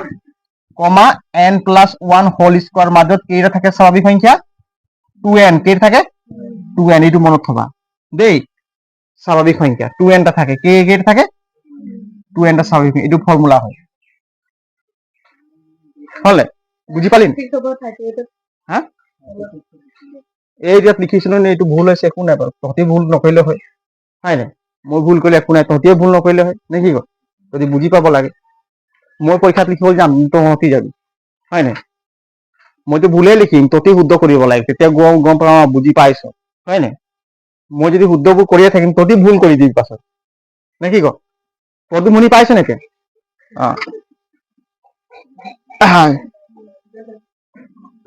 কমা n প্লাস 1 হোল স্কোয়াৰ মাজত কেইটা থাকে স্বাভাৱিক সংখ্যা? 2n কেইটা থাকে? 2n, এইটো মনত থবা দেই। স্বাভাৱিক সংখ্যা 2n টা থাকে, কেইটা থাকে? 2n টা স্বাভাৱিক, এইটো ফৰ্মুলা হয়। হলে বুজি পালি? হা এই ইয়াত লিখিছিলো নে, এইটো ভুল হৈছে, একো নাই বাৰু, তহঁতি ভুল নকৰিলে হয়, হয় নাই? মই ভুল কৰিলে একো নাই, তহঁতিয়ে ভুল নকৰিলে হয়, নে কি কয়? তহঁতি বুজি পাব লাগে। মই পৰীক্ষাত লিখিব যাম, তহঁতি যাবি, হয় নাই? মইতো ভুলেই লিখিম, তহঁতি শুদ্ধ কৰিব লাগে, তেতিয়া গম পাওঁ বুজি পাইছ, হয় নাই? মই যদি শুদ্ধবোৰ কৰিয়ে থাকিম, তহঁতি ভুল কৰি দিবি পাছত, নে কি কয়? তহঁতি শুনি পাইছ নেকি? অ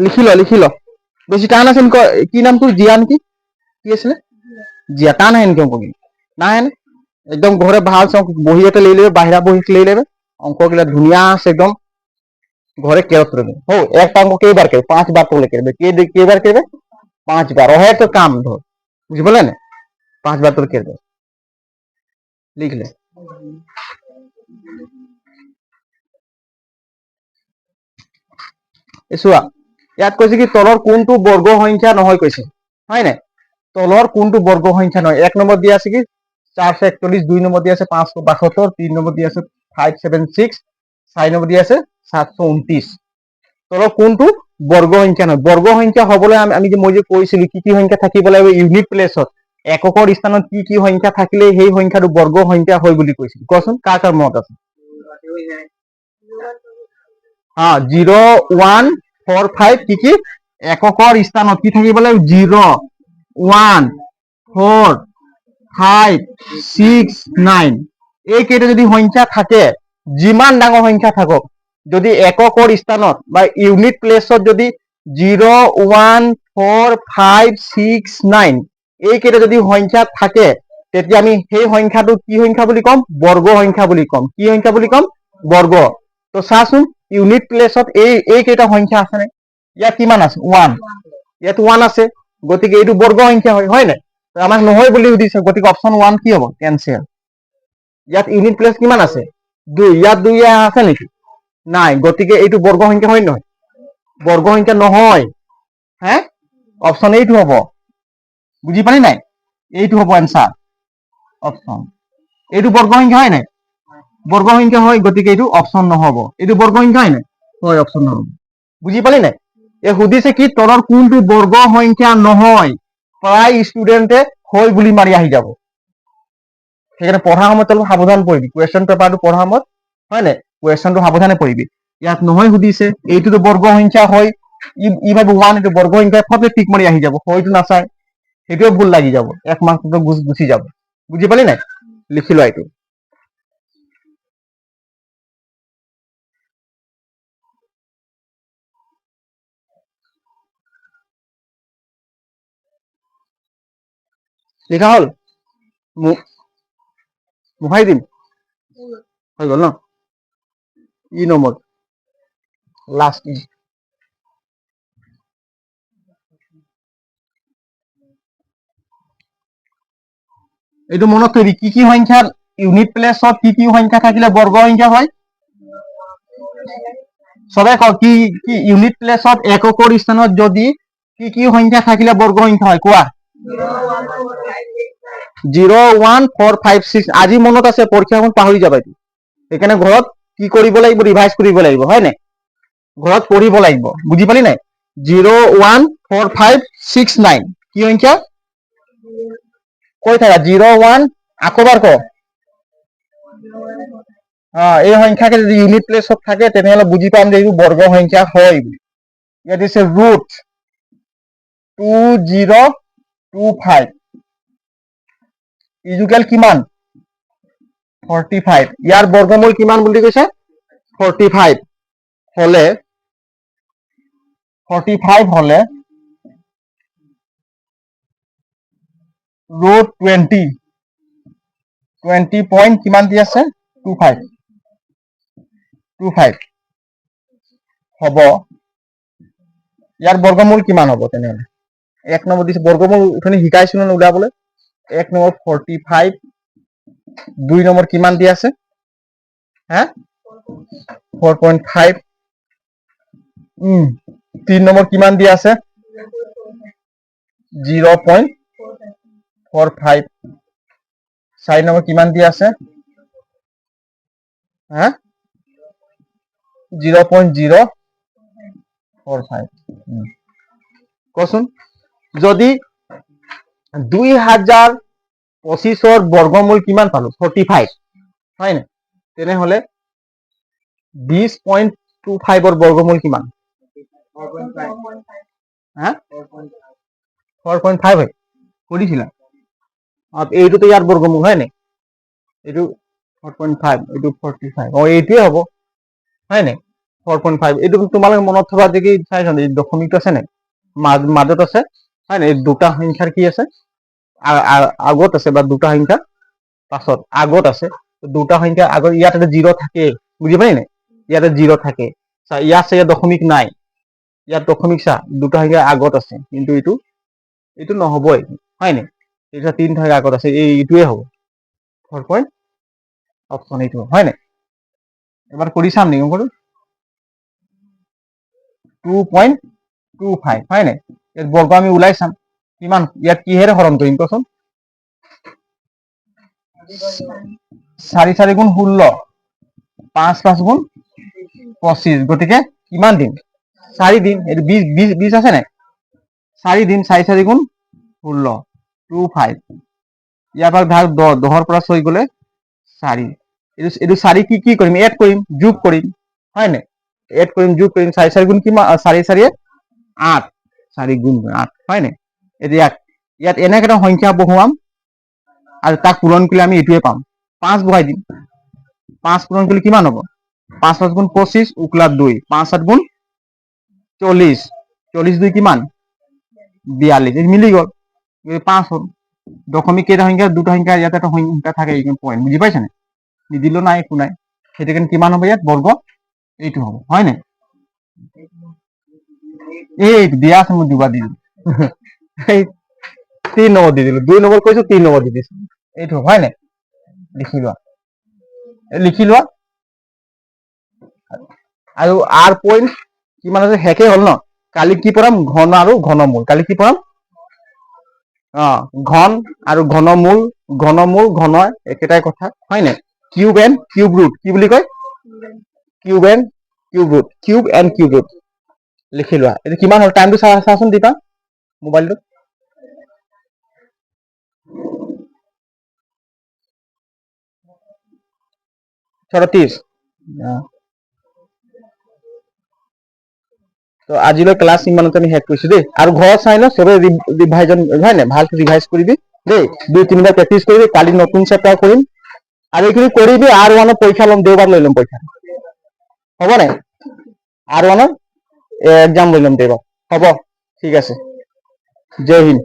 লিখি ল বেছি টান আছে নেকি? কি নাম তোৰ? জিয়া নেকি? কি আছিলে? জিয়া। টান है इनके अंकों की ना है ना? एकदम घरे बाहर से বহি এটা লৈ लेबे, বাহিৰা বহি লৈ लेबे, অঙ্ক গুলা ধুনিয়া আছে একদম, ঘরে কেরত রবে हो। एक अंक कई बार करबे? 5 बार করে করবে। কই বার করবে? 5 बार। ওহে তো কাম ধর, বুঝি বলে না? 5 बार তোর করবে, লিখ লে। চোৱা, ইয়াত কৈছে কি তলৰ কোনটো বৰ্গ সংখ্যা নহয় কৈছে, হয় নাই? তলৰ কোনটো বৰ্গ সংখ্যা নহয়? 1 নম্বৰ দিয়া আছে কি 441, 2 নম্বৰ দিয়া আছে 572, 3 নম্বৰ দিয়া আছে 576, 4 নম্বৰ দিয়া আছে 729। তলৰ কোনটো বৰ্গ সংখ্যা নহয়? বৰ্গ সংখ্যা হবলৈ আমি যে মই যে কৈছিলো কি কি সংখ্যা থাকিব লাগিব ইউনিট প্লেছত, এককৰ স্থানত কি কি সংখ্যা থাকিলে সেই সংখ্যাটো বৰ্গ সংখ্যা হয় বুলি কৈছিল, কোৱাচোন কাৰ কাৰ মনত আছে? 0, 1, 4, 5 কি কি এককৰ স্থানত কি থাকিব লাগিব? 0, 1, 4, 5, 6, 9 এই কেইটা যদি সংখ্যা থাকে, যিমান ডাঙৰ সংখ্যা থাকক, যদি এককৰ স্থানত বা ইউনিট প্লেছত যদি 0, 1, 4, 5, 6, 9 এই কেইটা যদি সংখ্যা থাকে, তেতিয়া আমি সেই সংখ্যাটো কি সংখ্যা বুলি ক'ম? বৰ্গ সংখ্যা বুলি ক'ম। কি সংখ্যা বুলি ক'ম? বৰ্গ। তো চাচোন ইউনিট প্লেছত এই কেইটা সংখ্যা আছে নে? ইয়াত কিমান আছে? 1। ইয়াত 1 আছে, গতিকে এইটো বৰ্গ সংখ্যা হয়, হয় নাই? আমাক নহয় বুলি সুধিছে, গতিকে অপশন 1 কি হ'ব? কেনসেল। ইয়াত ইউনিট প্লেস কিমান আছে? 2। ইয়াত 2 আছে নেকি? নাই, গতিকে এইটো বৰ্গ সংখ্যা হয় নহয়? বৰ্গ সংখ্যা নহয়, হে? অপশন এইটো হ'ব, বুজি পালি নাই? এইটো হ'ব এনসার, অপশন। এইটো বৰ্গ সংখ্যা হয় নাই? বৰ্গ সংখ্যা হয়, গতিকে এইটো অপশন নহব। এইটো বৰ্গ সংখ্যা হয় নাই? হয়, অপশন নহব। বুজি পালি নাই? এই সুধিছে কি তলৰ কোনটো বৰ্গ সংখ্যা নহয়? প্ৰায় ষ্টুডেন্টে হয় বুলি মাৰি আহি যাব। সেইকাৰণে পঢ়া সময়ত অলপ সাৱধান পঢ়িবি, কুৱেশ্যন পেপাৰটো পঢ়া সময়ত, হয় নাই? কুৱেশ্যনটো সাৱধানে পঢ়িবি। ইয়াত নহয় সুধিছে, এইটোতো বৰ্গ সংখ্যা হয়, ই ভাবি 1 এইটো বৰ্গ সংখ্যা, ফটকে টিক মাৰি আহি যাব, হয়তো নাচায়, সেইটোৱে ভুল লাগি যাব, 1 মাৰ্কটো গুচি যাব। বুজি পালি নাই? লিখি লোৱা এইটো। লিখা হল? মোহাই দিম, হৈ গল ন? ই নম্বৰ লাষ্ট ই। এইটো মনত থবি, কি কি সংখ্যাৰ ইউনিট প্লেছত কি কি সংখ্যা থাকিলে বৰ্গ সংখ্যা হয়? সবে কওক, কি কি ইউনিট প্লেছত এককৰ স্থানত যদি কি কি সংখ্যা থাকিলে বৰ্গ সংখ্যা হয়? কোৱা। 0, 1, 4, 5, 6 আজি মনত আছে, পৰীক্ষাখন পাহৰি যাবা। সেইকাৰণে ঘৰত কি কৰিব লাগিব? ৰিভাইজ কৰিব লাগিব, হয় নাই? ঘৰত পঢ়িব লাগিব, বুজি পালি নাই? 0, 1, 4, 5, 6, 9 কি সংখ্যা? কৈ থাকা 0, 1 আকৌ এবাৰ ক। এই সংখ্যাকে যদি ইউনিট প্লেছত থাকে তেনেহলে বুজি পাম যে এইটো বৰ্গ সংখ্যা হয়। ইয়াত দিছে ৰুট 2025 ইজুকেল কিমান? 45। ইয়াৰ বৰ্গমূল কিমান বুলি কৈছে? 45 হলে 'ৰুট 20 পইণ্ট কিমান দি আছে? 25 হ'ব। ইয়াৰ বৰ্গমূল কিমান হ'ব তেনেহলে? এক নম্বৰ দিছে বৰ্গমূল উঠনি শিকাইছিলো ন উলিয়াবলৈ। 1 নম্বৰ 45, 2 নম্বৰ কিমান দি আছে হা 4.5, 3 নম্বৰ কিমান দি আছে 0.45, 4 নম্বৰ কিমান দি আছে হা 0.045। কচোন যদি 2025 বৰ্গমূল কিমান পালো 45 হয় না তেনেহলে 20.25 বৰ্গমূল কিমান 4.5 হয় কৰিছিলা এইটোতো ইয়াৰ বৰ্গমূল হয় নাই এইটো 4.5 এইটো 45 এইটোৱে হ'ব হয় নাই 4.5 এইটো তোমালোকে মনত থবা যে কি চাইছা দশমিকটো আছে নাই মাজত আছে হয় নাই দুটা সংখ্যাৰ কি আছে আগত আছে বা দুটা সংখ্যা পাছত আগত আছে দুটা সংখ্যা আগত ইয়াত এটা 0 থাকে বুজি পাই নাই ইয়াতে 0 থাকে ইয়াত চাগে দশমিক নাই ইয়াত দশমিক চা দুটা সংখ্যা আগত আছে কিন্তু এইটো নহবই হয় নাই এটা 3 সংখ্যা আগত আছে এইটোৱে হ'ব 4 পইণ্ট অপচন এইটো হয় নাই এবাৰ কৰি চাম নেকি অংকটো 2.25 হয় নাই ইয়াত বৰ্গ আমি ওলাই চাম কিমান ইয়াত কিহেৰে হৰণ কৰিম কচোন 4 4 গুণ 16 5 5 গুণ 25 গতিকে কিমান দিন 4 দিন এইটো 20 আছে নাই 4 দিন 4 4 গুণ 16 25 ইয়াৰ পৰা ভাগ 10 10 পৰা 6 গলে 4 এইটো 4 কি কৰিম এড কৰিম যোগ কৰিম হয় নাই এড কৰিম যোগ কৰিম 4 4 গুণ কিমান 4 4 8 4 গুণ 8 হয় নাই এতিয়া ইয়াত এনেকে এটা সংখ্যা বহুৱাম আৰু তাক পূৰণ কৰিলে আমি এইটোৱে পাম 5 বহাই দিম 5 পূৰণ কৰিলে কিমান হ'ব 5 5 গুণ 25 উকলা 2 5 7 গুণ 40 40 2 কিমান 42 মিলি গ'ল 5 হ'ল দশমিক কেইটা সংখ্যা দুটা সংখ্যা ইয়াতে এটা সংখ্যা থাকে এই পইণ্ট বুজি পাইছা নে নিদিলেও নাই একো নাই সেইটো কাৰণে কিমান হ'ব ইয়াত বৰ্গ এইটো হ'ব হয় নাই এই দিয়া আছে মই দুবাৰ দি দিলো এই 3 নম্বৰ দি দিলো 2 নম্বৰ কৈছো 3 নম্বৰ দি দিছো এইটো হয় নাই লিখি লোৱা আৰু r পইণ্ট কিমান আছে শেষে হ'ল ন কালি কি পঢ়াম ঘন আৰু ঘনমূল কালি কি পঢ়াম ঘন আৰু ঘনমূল ঘন একেটাই কথা হয় নাই কিউব এণ্ড কিউব ৰুট কি বুলি কয় কিউব এণ্ড কিউব ৰুট লিখি লোৱা এইটো কিমান হ'ল টাইমটো চাচোন দিবা মোবাইলটো 37 তো আজিলৈ ক্লাছ ইমানতে আমি শেষ কৰিছো দেই আৰু ঘৰত চাই ন চবে ৰিভাইজন হয় নাই ভালকে ৰিভাইজ কৰিবি দেই 2-3বাৰ প্ৰেক্টিচ কৰিবি কালি নতুন চেপ্টাৰ কৰিম আৰু এইখিনি কৰিবি R1 পৰীক্ষা ল'ম দেওবাৰ লৈ ল'ম পৰীক্ষা হ'ব নাই R1 এক্সাম লৈ ল'ম দেওবাৰ হ'ব ঠিক আছে জয় হিন্দ